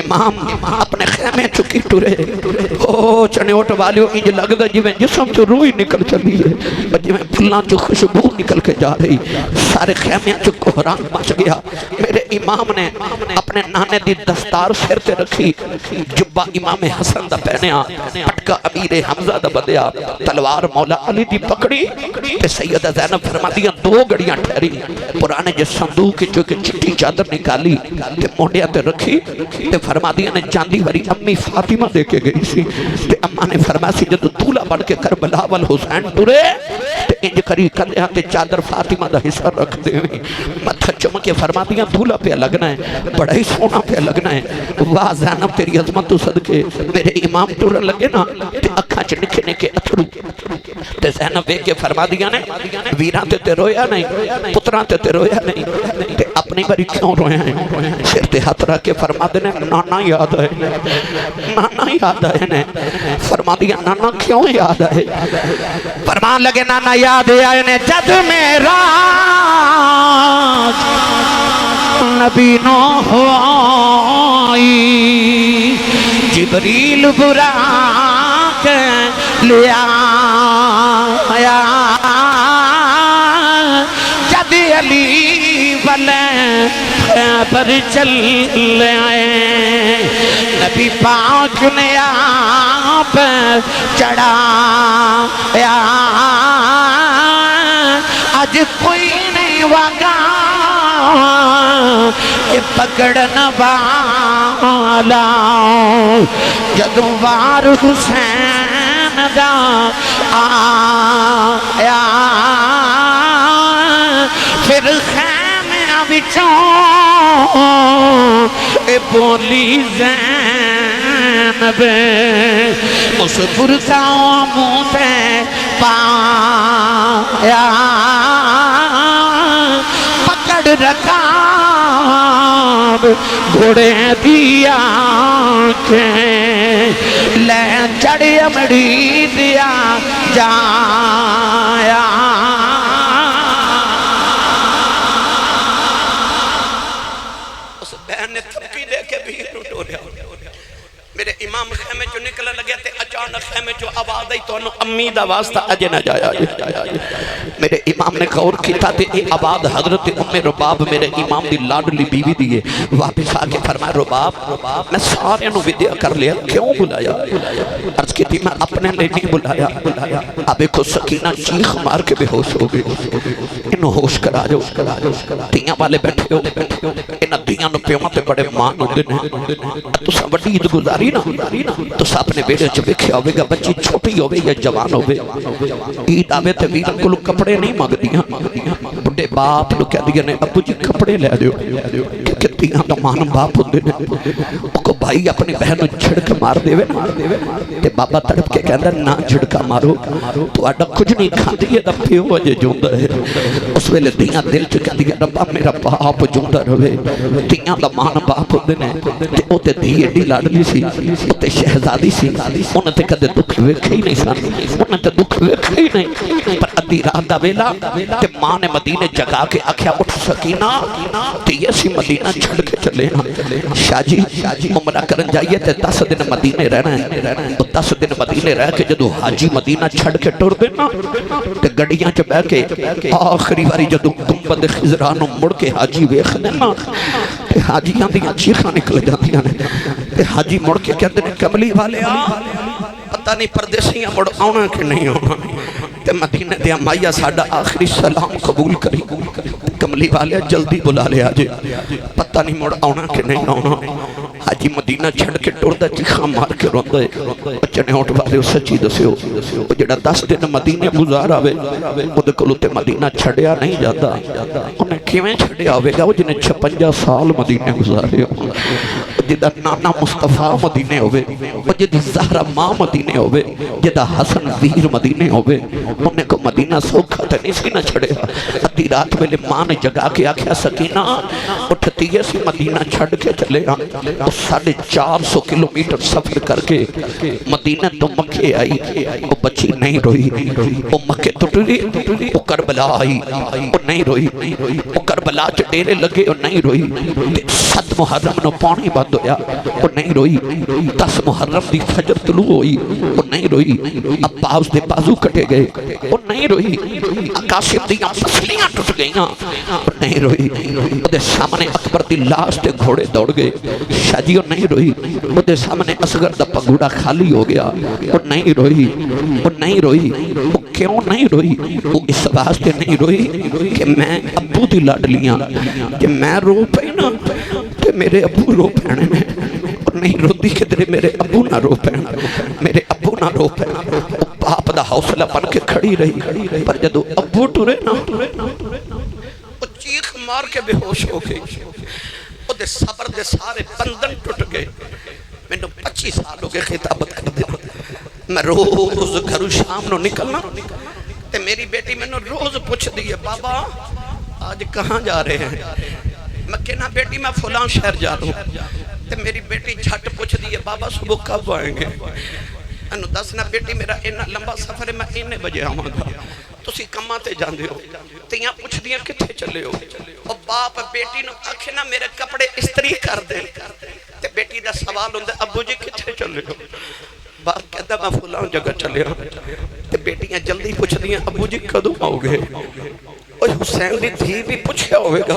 امام اپنے خیمے چکی ٹرے، او چنے اٹھ والیو انج لگدا جویں جسم چ روح نکل چلی ہے، جویں پھلاں چ خوشبو نکل کے جا رہی، سارے خیمے چ کوہرام مچ گیا۔ میرے امام نے اپنے نانے دی دستار سر تے رکھی، جبہ امام حسن دا پہنیا، پٹکا امیر حمزہ دا بدیا، تلوار مولا علی دی پکڑی تے سیدہ زینب فرما دیاں دو گڑیاں ٹھہری، پرانے جس صندوق جو کہ چٹی چادر نکالی تے موڈیا تے رکھی تے فرما دیاں نے جاندی وری امی فاطمہ دے کے گئی سی تے اماں نے فرما سی جدو دولہ بڑھ کے کربلا وال حسین ٹرے تے انج کری کندھیاں تے چادر فاطمہ دا حصہ رکھ دے متھا چم کے فرما دیاں دولہ پہ لگنا ہے، بڑا ہی سونا پہ لگنا ہے۔ واہ زینب تیری عظمت تو صدقے میرے امام ٹرن لگے نا تے اکھاں چ نکھے نکھے اتھرو تے زینب ویکھ کے فرما دیاں نے ویراں تے رویا نہیں، پتراں تے رویا نہیں تے اپنی باری کیوں رویا ہے؟ سر تے ہاتھ رکھ کے فرما دینے نانا یاد ہے، نانا یاد ہے نے۔ فرما دیا نانا کیوں یاد ہے؟ فرمان لگے نانا یاد آئے نے جد میرا نبی نو ہوئی جبریل برا کے لیا آیا جد علی والے پر چل آئے نبی پاک نے آپ چڑھایا آج کوئی نہیں واگا یہ پکڑن والا جدو وار حسین دا آیا پھر خیمہ بچوں اے بولی زینب اس برکاؤں موتے پایا پکڑ رکھا گھوڑے دیا کے لے چڑی امڑی دیا جایا اس بہن نے تھپکی دے کے بھی ٹوٹو لیا میرے امام خیمے جو نکلنے لگے تے اچانک خیمے جو آواز آئی تو انہوں امی دا واسطہ اجے نہ جایا میرے امام نے غور کیتا تے یہ آواز حضرت ام رباب میرے امام دی لاڈلی بیوی دیئے واپس آکے فرمایا رباب میں سارے نو ودیا کر لیا کیوں بلایا عرض کی تھی میں اپنے لئے نہیں بلایا اب ایک سکینہ چیخ مار کے بے ہوش ہو گئی انہوں ہوش کرا جو دیاں والے بیٹھے ہو انہوں دیاں نو پیومہ تے بڑے مان ہو دنے تو سا بڑی عید گزاری تو ساپنے بیڑے چھ بکھے ہوئے گا بچی چھوٹی ہوئے یا جوان ہوئے عید آوے تے ویرن کو لوگ کپڑے نہیں مانگ دیاں بڑے باپ لوگ کہہ دیا نے ابو جی کپڑے لے دیو کہ دیاں دا مان باپ ہوں دینے کو بھائی اپنی بہن نو جھڑک مار دے تے بابا تڑپ کے کہندا نہ جھڑکا مارو تہاڈا کچھ نہیں کھاندی ہے تے پیو اجے جوندا ہے اس ویلے دیاں دل چ کہندیاں ربا میرا باپ جوندا رہے دیاں دا مان باپ ہوندے نے تے او تے دھی ایڈی لاڈلی سی او تے شہزادی سی انہاں تے کدے دکھ ویکھے ہی نہیں سن انہاں تے دکھ ویکھے ہی نہیں پر ادھی رات دا ویلا تے ماں نے مدینے جگا کے آکھیا اٹھ سکینہ تے اسی مدینہ چھڑ کے چلے ہاں شاہ جی عمرہ کرن جائیے تے 10 دن مدینے رہنا ہے تو 10 دن مدینے رہ کے جدو حاجی مدینہ چھڑ کے ٹر دینا تے گڑیاں چ بہ کے آخری واری جدو گنبد خضرانو مڑ کے حاجی ویکھ دینا تے حاجیاں دیاں چیخاں نکل جاندیاں نے تے حاجی مڑ کے کہندے نے کملی والے پتہ نہیں پردیسیاں مڑ آنا کہ نہیں آنا تے مدینہ دیا مائیا ساڈا آخری سلام قبول کری کملی والے جلدی بلا لے آجے پتہ نہیں مڑ آنا کہ نہیں آنا حاجی مدینہ چھڑ کے ٹردا چیخاں مار کے روندا ہے بچنے اٹھ والے سچی دسیو او جڑا 10 دن مدینے گزار آوے اودے کولوں تے مدینہ چھڑیا نہیں جاتا انہیں کیویں چھڑیا ہوے گا جنے 56 سال مدینے گزارے ہو جدا نانا مصطفیٰ مدینے ہوے او جدی زہرا ماں مدینے ہوے جدا حسن ویر مدینے ہوے انہیں کو مدینہ سوکھا تے نہیں سی نہ چھڑیا ادھی رات ویلے ماں نے جگا کے آکھیا سکینہ اٹھتی ہے سی مدینہ چھڑ کے چلے ہاں 450 کلومیٹر سفر کر کے مدینہ تو مکے آئی وہ بچی نہیں روئی وہ مکے ٹری وہ کربلا آئی وہ نہیں روئی وہ کربلا چ ڈیرے لگے وہ نہیں روئی 7 محرم نو پانی بند ہویا وہ نہیں روئی 10 محرم دی فجر طلوع ہوئی وہ نہیں روئی عباس دے بازو کٹے گئے وہ نہیں روئی آکاشم دیاں پسلیاں ٹوٹ گئیاں وہ نہیں روئی وہ دے سامنے اکبر دی لاش تے گھوڑے دوڑ گئے شاجیوں نہیں روئی وہ دے سامنے اصغر دا پگوڑا خالی ہو گیا وہ نہیں روئی وہ نہیں روئی وہ کیوں نہیں روئی وہ اس واسطے نہیں روئی کہ میں ابو دی لاڈلیاں کہ میں رو پئی نا کہ میرے ابو رو پینے نے اور نہیں رو دی کہ میرے ابو نہ رو پینا میرے ابو نہ رو پینا وہ باپ دا حوصلہ بن کے کھڑی رہی پر جدو ابو ٹرے نا وہ چیخ مار کے بے ہوش ہو گئی وہ دے صبر دے سارے بندن ٹوٹ گئے میں نے 25 سال ہو گئے خطابت کر دینا میں روز گھرو شام نو نکلنا تے میری بیٹی میں نے روز پوچھ دی ہے بابا آج کہاں جا رہے ہیں میں کہنا بیٹی میں فلاں شہر جا رہا ہوں تے میری بیٹی جھٹ پوچھ دی ہے بابا صبح کب آئیں گے انہوں دسنا بیٹی میرا اینا لمبا سفر ہے میں اینے بجے آواں گا تسی کماں تے جاندے ہو تے یہاں پوچھ دیاں کتھے چلے ہو اور باپ بیٹی نو آکھے نا میرے کپڑے استری کر دے تے بیٹی دا سوال ہوندے ابو جی کتھے چلے ہو باپ کہتا میں فلاں جگہ چلے ہوں تے بیٹیاں جلدی پوچھ دیاں ابو جی کدوں آؤ گے اور حسین دی دھی بھی پوچھیا ہوئے گا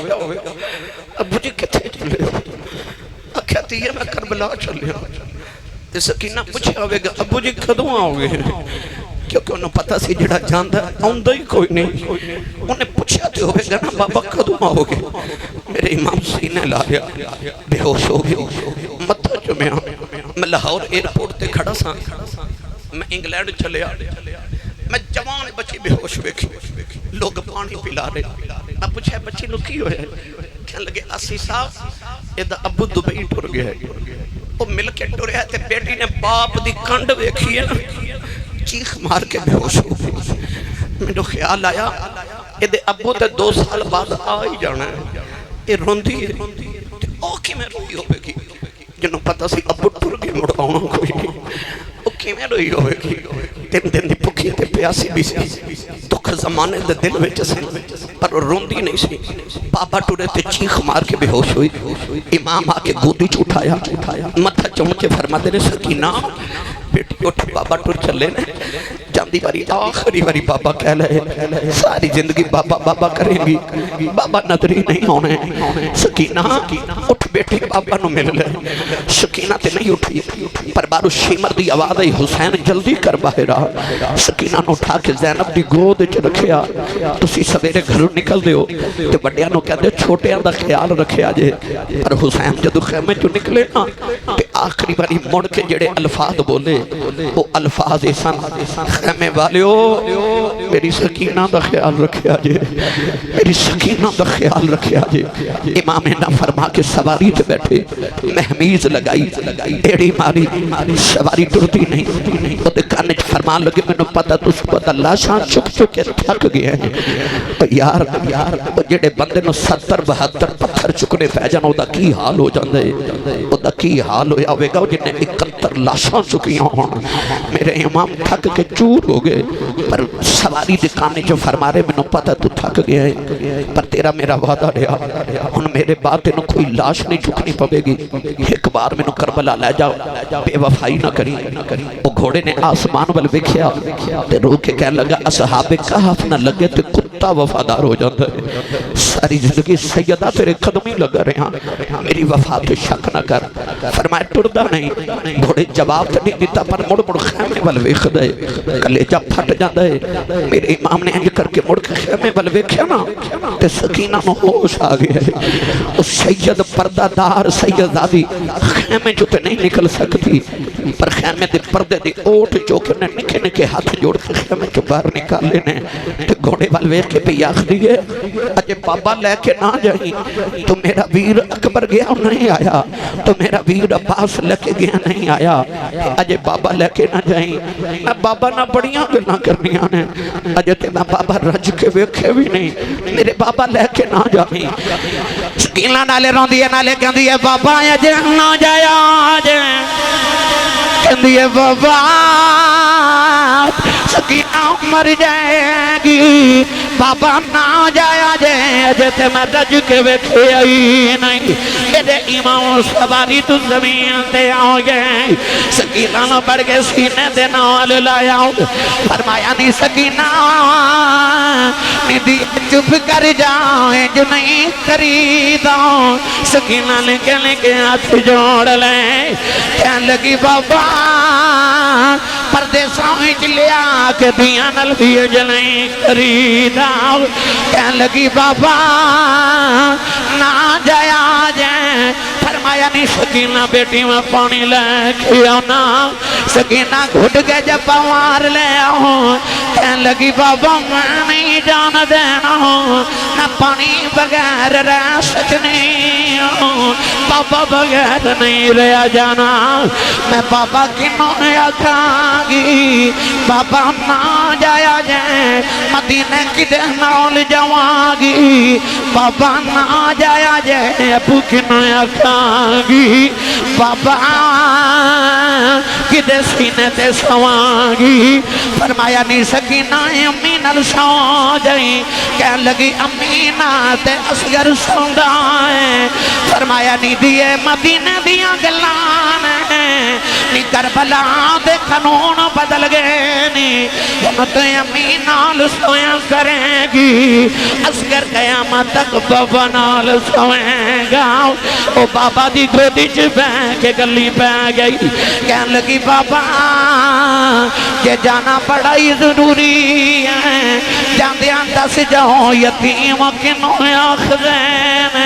ابو جی کتھے چلے ہو کہتی ہے میں کربلا چلے ہوں تے سکینہ پوچھیا ہوئے گا ابو جی کدوں آؤ گے کیونکہ انہوں پتا سی جڑا جاندہ آؤندہ ہی کوئی نہیں انہیں پوچھا تے ہوئے گا نا بابا کدوں آؤ گے میرے امام سینے لایا بے ہوش ہو گئی متھا چمیا میں لاہور ایئرپورٹ تے کھڑا سا میں انگلینڈ چلے میں جوان بچی بے ہوش ویکھی لوگ پانی پلا رہے میں پوچھا بچی نو کی ہوئے کہنے لگے آسی صاحب یہ دا ابو دبئی ٹر گیا ہے وہ مل کے ٹریا تے بیٹی نے باپ دی کنڈ ویکھی ہے نا چیخ مار کے بے ہوش ہو گئی میں نے خیال آیا یہ دے ابو تے 2 سال بعد آئی جانا ہے یہ روندی ہے تے او کی میں روئی ہوئے گی جنہوں پتا سی ابو ٹر گئے مڑ آنا کوئی نہیں او کی میں روئی ہوئے گی دن دن دی پکھی تے پیاسی بھی سی دکھ زمانے دے دل وچ سی پر روندی نہیں سی بابا ٹرے تے چیخ مار کے بے ہوش ہوئی امام آ کے گودی چھوٹایا متھا چوم کے فرما دے سکینہ بیٹی اٹھ بابا ٹر چلے نے جاندی باری آخری باری بابا کہہ لے ساری زندگی بابا بابا کریں گی بابا نظری نہیں ہونے سکینہ اٹھ بیٹی بابا نو مل لے سکینہ تے نہیں اٹھی پر بارو شیمر دی آواز آئی حسین جلدی کر باہر آ سکینہ نو اٹھا کے زینب دی گود چ رکھیا تسی سویرے گھروں نکل دیو تے بڑیاں نو کہندے چھوٹیاں دا خیال رکھیا جے پر حسین جدو خیمے چوں نکلے نا تے آخری باری مڑ کے جڑے الفاظ بولے وہ الفاظ ایسا خیمے والیو میری سکینہ دا خیال رکھیا جے میری سکینہ دا خیال رکھیا جے امام نہ فرما کے سواری تے بیٹھے محمیز لگائی ایڑی ماری سواری ٹرتی نہیں وہ دے کانے فرما لگے میں نے پتا تو سبت اللہ شان چک چکے تھک گئے ہیں یار وہ جڑے بندے نو 70-72 پتھر چکنے پہ جانا وہ دا کی حال ہو جاندے وہ دا کی حال ہویا ہوئے گا جنہیں 71 لاشاں چکیاں ہونا میرے امام تھک کے چور ہو گئے پر سواری دکانے جو فرما رہے میں نے پتا تو تھک گیا ہے پر تیرا میرا وعدہ رہا ان میرے بات انہوں کوئی لاش نہیں چکنی پڑے گی ایک بار میں نے کربلا لے جاؤ بے وفائی نہ کری وہ گھوڑے نے آسمان بل بکھیا تے رو کے کہنے لگا اصحاب کہف نہ لگے تے کتا وفادار ہو جاتا ہے ساری زندگی سیدہ تیرے قدمی لگا رہے ہیں میری وفا تو شک نہ کر فرمائے ٹردہ نہیں گھوڑے جواب تو نہیں دیتا پر مڑ خیمے بل ویکھ دے کلیجہ پھٹ جاندہ ہے میرے امام نے انج کر کے مڑ کے خیمے بل ویکھیا نا تے سکینہ نو ہوش آ گیا ہے اس سید پردہ دار سیدادی خیمے جو تے نہیں نکل سکتی پر خیمے دے پردے دے اوٹ جو کہ انہیں نکے نکے ہاتھ جوڑ کے خیمے جو باہر نکال لینے تے گھوڑے بل ویکھ کے پہ یاخ دیئے اجے بابا لے کے نہ جائیں تو میرا ویر اکبر گیا نہیں آیا تو میرا ویر عباس لے کے گیا نہیں آیا اجے بابا لے کے نہ جائیں میں بابا نہ بڑیاں گلنا کرنی آنے اجے تے میں بابا رج کے ویکھے بھی نہیں میرے بابا لے کے نہ جائیں سکینہ نالے رون دیئے نالے کہن دیئے بابا اجے نہ جایا آجے کہن دیئے بابا سکینہ مر جائے گی بابا نہ جایا جے تے میں رج کے ویکھے آئی نہیں میرے امام سواری تو زمین دے آؤ گئے سکینہ نہ بڑھ کے سینے دے نال لایا فرمایا نہیں سکینہ ندی چپ کر جائیں جو نہیں خریدا سکینہ لے کے ہاتھ جوڑ لیں کہنے لگی بابا پردے سامنے لیا کہ دیاں نل بھی جلیں خریدا کہنے لگی بابا نہ جایا جائیں فرمایا نہیں سکینہ بیٹی میں پانی لے کے آنا سکینہ گھٹ کے جب پوار لے آؤں کہنے لگی بابا میں نہیں جان دینا نہ پانی بغیر رہ سکنی بابا بغیر نہیں رہ جانا میں بابا کنوں نے آکھاں گی بابا نہ جایا جائیں مدینے کی دہنال جواگی بابا نہ جایا جائیں ابو کنوں نے آکھاں گی بابا کی دے سینے تے سواگی فرمایا نہیں سکینہ امی نل سو جائیں کہنے لگی امی نہ تے اصغر سوندائیں فرمایا نہیں دیئے مدینہ دیاں گلان نی کربلا دے قانون بدل گئے نی ہم تو امی نال سویا کریں گی اصغر قیامت تک بابا نال سوئیں گا او بابا دی گودی چ بہ کے گلی پہ گئی کہنے لگی بابا کہ جانا بڑا ہی ضروری ہے جاندیاں دس جاؤ یتیم کنوں آخرین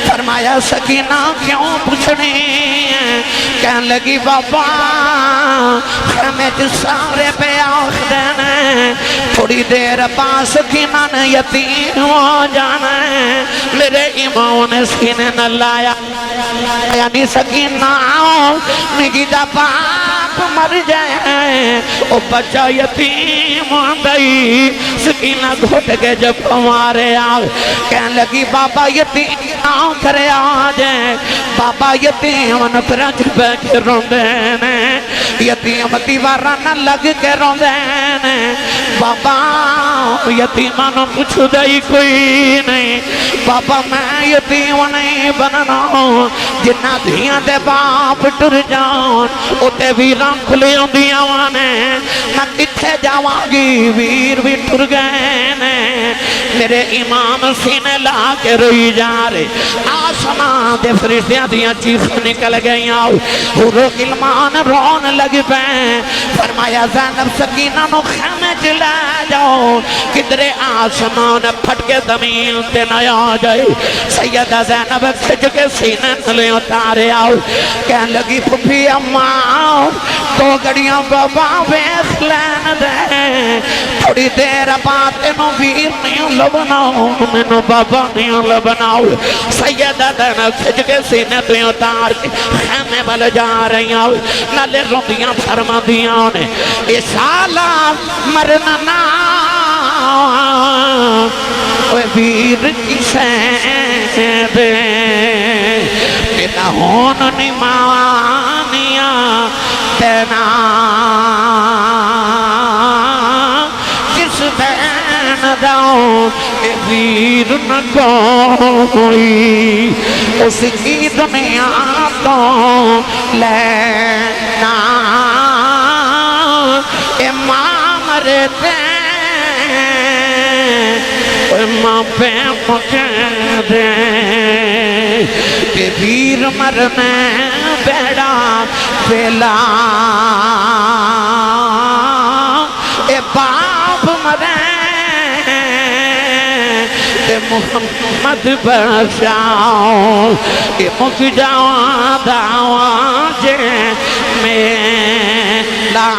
فرمایا سکینہ کیوں پوچھنی ہے کہنے لگی بابا خیمے جو سارے پہ آخرین تھوڑی دیر پاس سکینہ نے یتیم ہو جانا ہے میرے امام نے سینے نہ لایا یعنی سکینہ نگی دا باپ مر جائے او بچہ یتیم ہوندائی سکینہ گھٹ کے جب ہمارے آگ کہنے لگی بابا یتیم نہ کرے آجائے بابا یتیم نکرج بے کے روندینے یتیم دیوارہ نہ لگ کے روندینے بابا یتیمانوں پوچھ دائی کوئی نہیں بابا میں یتیم نہیں بننا جنہ دھیاں دے باپ ٹر جان اتے ویران کھلے ہوندیاں وانے نہ کتھے جاواگی ویر بھی ٹر گئے نے میرے امام سینے لا کے روئی جا رہے آسمان دے فرشتیاں دیاں چیخ نکل گئیاں حورو کلمان رون لگ پیں فرمایا زینب سکینہ نو خیمے چلے جاؤ کدرے آسمان پھٹ کے زمین تے نیا گئے سیدہ زینب کھچ کے سینے تلے اتارے آؤ کہنے لگی پھپھی اماں دو گھڑیاں بابا ویخ لین دے تھوڑی دیر بعد انہوں ویر نہیں لبناؤ منو بابا نہیں لبناؤ سیدہ زینب کھچ کے سینے تلے اتار کے خیمے بل جا رہی آؤ نالے روندیاں فرما دیاں نے سالہ مرنا نا اوے ویر کسے دے تینا ہون نمانیاں تینا کس دین داؤں اے ویر نہ کوئی اس کی دنیا تو لینا امام رہتے امام پہ مجھے دے کہ ویر مرنے بیڑا پھیلا اے باپ مرے اے محمد بخشاؤ اے مک جاؤں دعوان جے میلا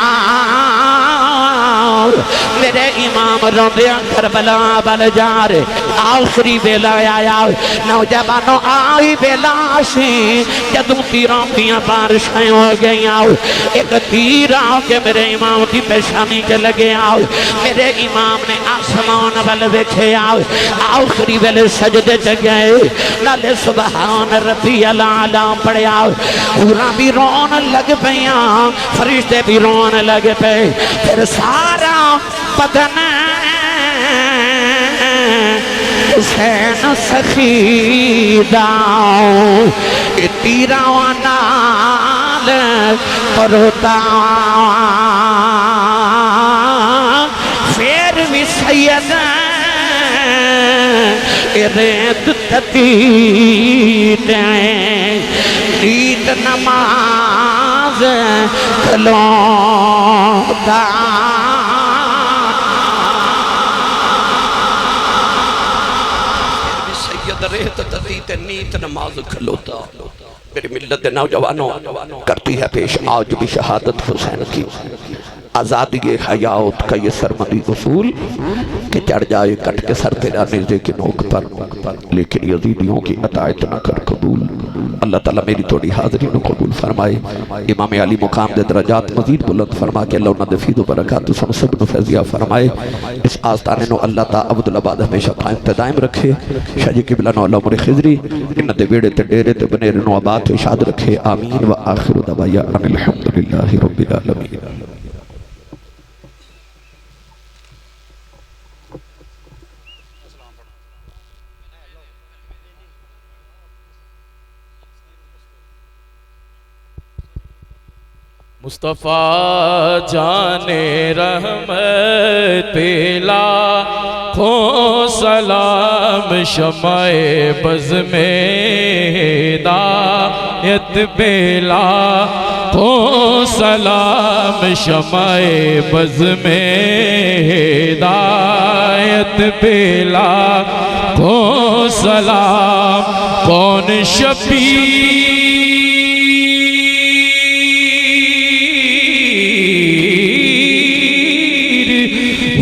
میرے امام روندیاں کربلا بل جا رہے آخری بیلا آیا نوجوانوں آئی بیلا سی جدوں تیروں کیاں بارشیں ہو گئی آؤ ایک تیر آؤ کہ میرے امام کی پیشانی کے لگے آؤ میرے امام نے آسمان بل بیٹھے آؤ آخری بیلے سجدے جگئے لالے سبحان ربی العالی پڑے آؤ پورا بھی رون لگ پیاں فرشتے بھی رون لگ پے پھر سارا بدن حسین سخیداؤں تیراں نال پروتاؤں پھر بھی سید ریت تتیٹیں نیت نماز کھلوتا ریت تتیت نیت نماز کھلوتا میری ملت نوجوانوں کرتی ہے پیش آج بھی شہادت حسین کی آزادی حیات کا یہ سرمدی اصول کہ چڑھ جائے کٹ کے سر تیرا نیزے کی نوک پر لیکن یزیدیوں کی اطاعت نہ کر قبول اللہ تعالیٰ میری توڑی حاضری نو قبول فرمائے امام علی مقام دے درجات مزید بلند فرما کے اللہ انہ دفید و برکات سن سب نو فیضیہ فرمائے اس آستانے نو اللہ تعالیٰ عبدالعباد ہمیشہ قائم تدائم رکھے شاہ قبلہ نو اللہ عمر خضری انہ دے بیڑے تے ڈیرے تے بنیر نو آباد اشاد رکھے آمین و آخر دعوایا ان الحمدللہ رب العالمین مصطفیٰ جان رحمت لاکھوں سلام شمع بز میں ہدایت پہ لاکھوں سلام شمع بز میں ہدایت پہ لاکھوں سلام کون شبیر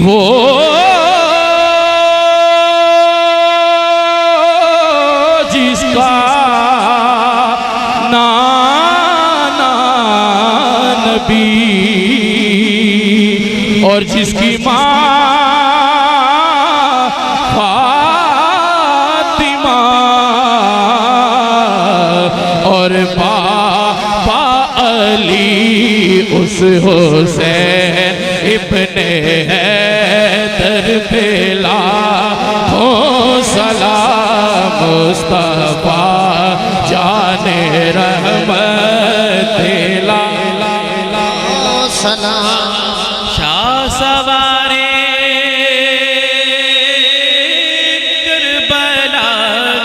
وہ جس کا نانا نبی اور جس کی ماں فاطمہ اور باپا علی اس حسین ابن حیدر پہ لاکھوں سلام مصطفیٰ جان رحمت لاکھوں سلام شاہ سوارے کربلا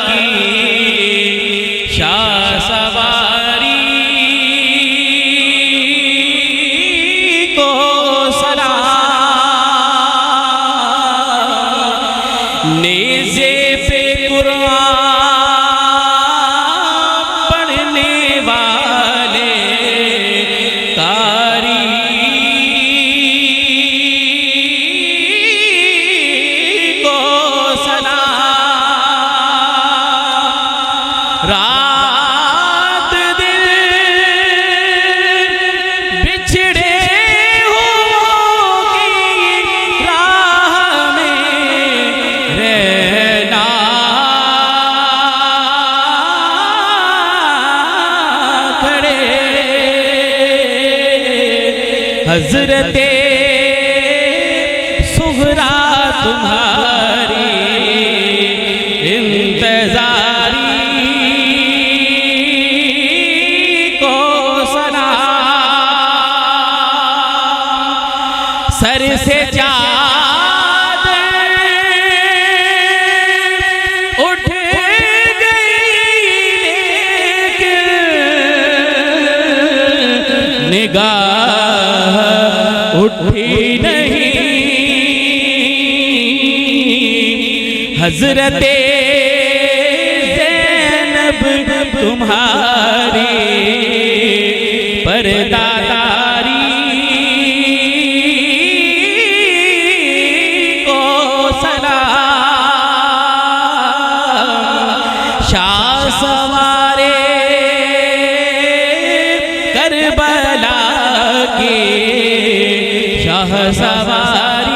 کی شاہ سواری کو نیزے پہ قرآن باری کو سلام رات دل بچھڑے حضرت سغرا تمہاری انتظاری کو سلام سر سے چادر اٹھ گئی لیکن نگاہ اٹھی نہیں حضرت زینب تمہاری پرداداری کو سلام شاہ سوارے کربلا کی شاہ سواری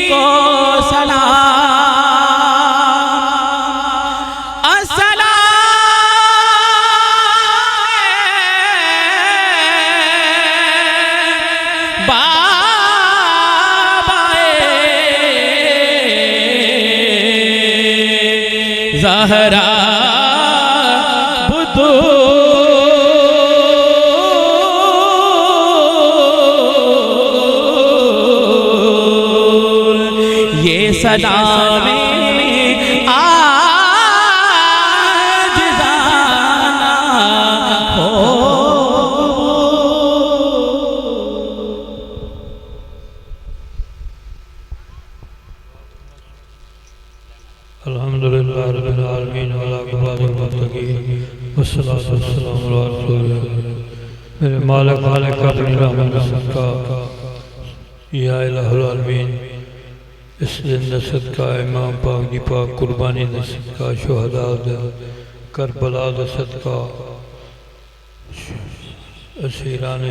کو سلام السلام بابائے زہرا سلام آج زانا ہو الحمدللہ رب العالمین والعاقبۃ للمتقین والصلاۃ والسلام علی رسول اللہ میرے مالک خالق اپنی رحمت صدقہ یا الہ العالمین اس دن دا صدقہ امام پاک دی پاک قربانی دا صدقہ شہداء دا کربلا دا صدقہ اسیران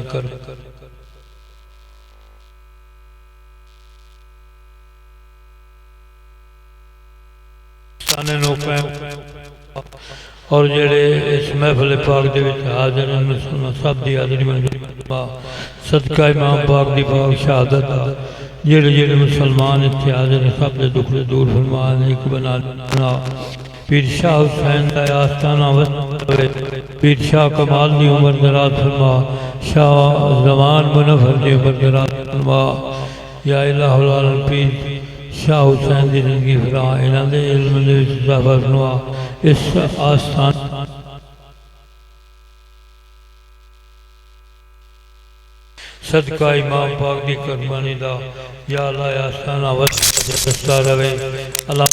اور جڑے اس محفل پاک دے وچ حاضر ہیں سب دی حاضری منظور صدقہ امام پاک دی پاک شہادت جڑے جڑے مسلمان اتنے حاضر ہیں سب دے دکھ دور فرما نیک بنا پیر شاہ حسین دا آستانہ وطن پیر شاہ کمال دی عمر دراز فرما شاہ زمان منفر دی عمر دراز فرما یا الہ العالمین شاہ حسین دی زندگی فرا انہاں دے علم دے اضافہ فرما اس آستان صدقہ امام پاک دی قربانی دا یا اللہ یا آستانہ وطن دستا روے اللہ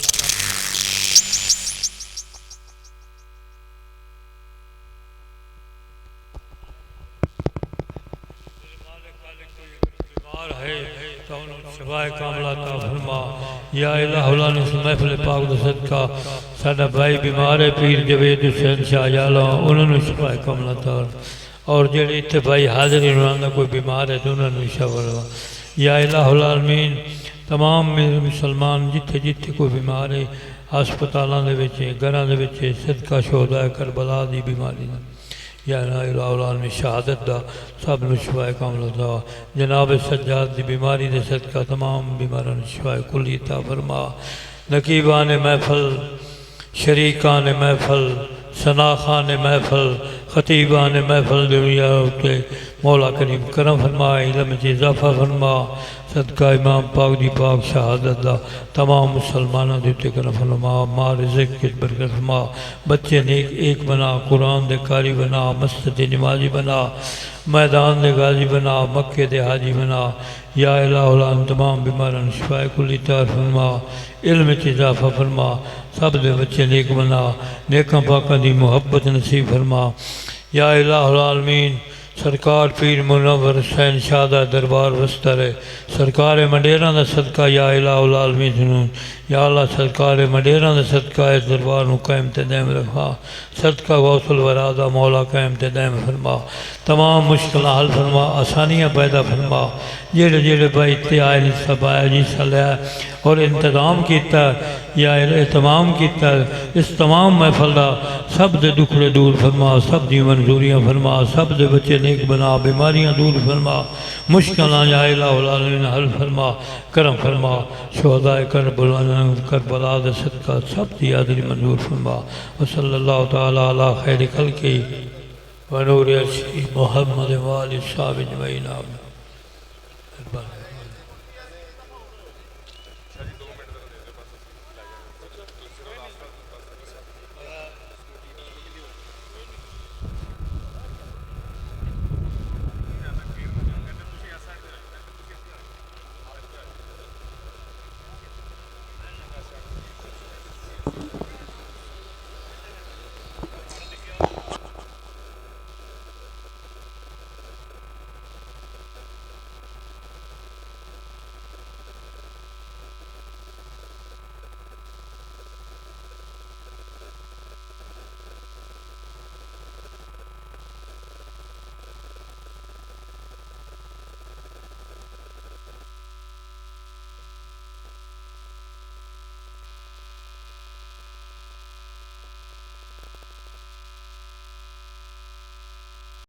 شفائے کاملہ عطا فرما یا الہ العالمین اس محفل پاک دا صدقہ ساڈا بھائی بیمار ہے پیر جوید حسین شاہ اللہ انہوں نے شفائے کاملہ عطا اور جڑے اتنے بھائی حاضر انہوں نے کوئی بیمار ہے تو انہوں نے شفا فرما یا الہ العالمین تمام مسلمان جتھے جتھے کوئی بیمار ہے ہسپتالاں دے وچ گھراں دے وچ صدقہ شہداء کربلا دی بیماری یا الہ العالمین شہادت دا سب نو شفائے کاملہ دا جناب سجاد دی بیماری دے صدقہ تمام بیماران شفائے کلی عطا فرما نقیبان محفل شریکان محفل ثناخان محفل خطیبان محفل دنیا ہوتے مولا کریم کرم فرما علم سے اضافہ فرما صدقہ امام پاک دی پاک شہادت دا تمام مسلمانوں دیتے کرم فرما ماں رزق کی برکت فرما بچے نیک ایک بنا قرآن دے قاری بنا مسجد نمازی بنا میدان دے غازی بنا مکے دے حاجی بنا یا الہ العالمین تمام بیماران شفائے کلی عطا فرما علم سے اضافہ فرما سب دے بچے نیک بنا نیکاں پاکاں دی محبت نصیب فرما یا الہ العالمین سرکار پیر منور حسین شاہ دا دربار وسطہ رہے سرکار مڈیراں دا صدقہ یا الہ العالمین سنون یا اللہ سرکار مڈیراں دا صدقہ اس دربار نو قائم تے دائم رکھا صدقہ غوث الورا دا مولا قائم تے دائم فرما تمام مشکلہ حل فرما آسانیاں پیدا فرما جیڑے جیڑے بھائی اتنے آئے نہیں سب آیا جی صلیہ اور انتظام کیتا یا اہتمام کیتا اس تمام محفل دا سب دے دکھڑے دور فرما سب دی منظوریاں فرما سب دے بچے نیک بنا بیماریاں دور فرما مشکلہ یا الہ العالمین حل فرما کرم فرما شہداء کربلا دے صدقہ سب دی یادری منظور فرما وصلی اللہ تعالی علی خیر خلقی ونور عرشی محمد والی صحابہ اجمعین آمین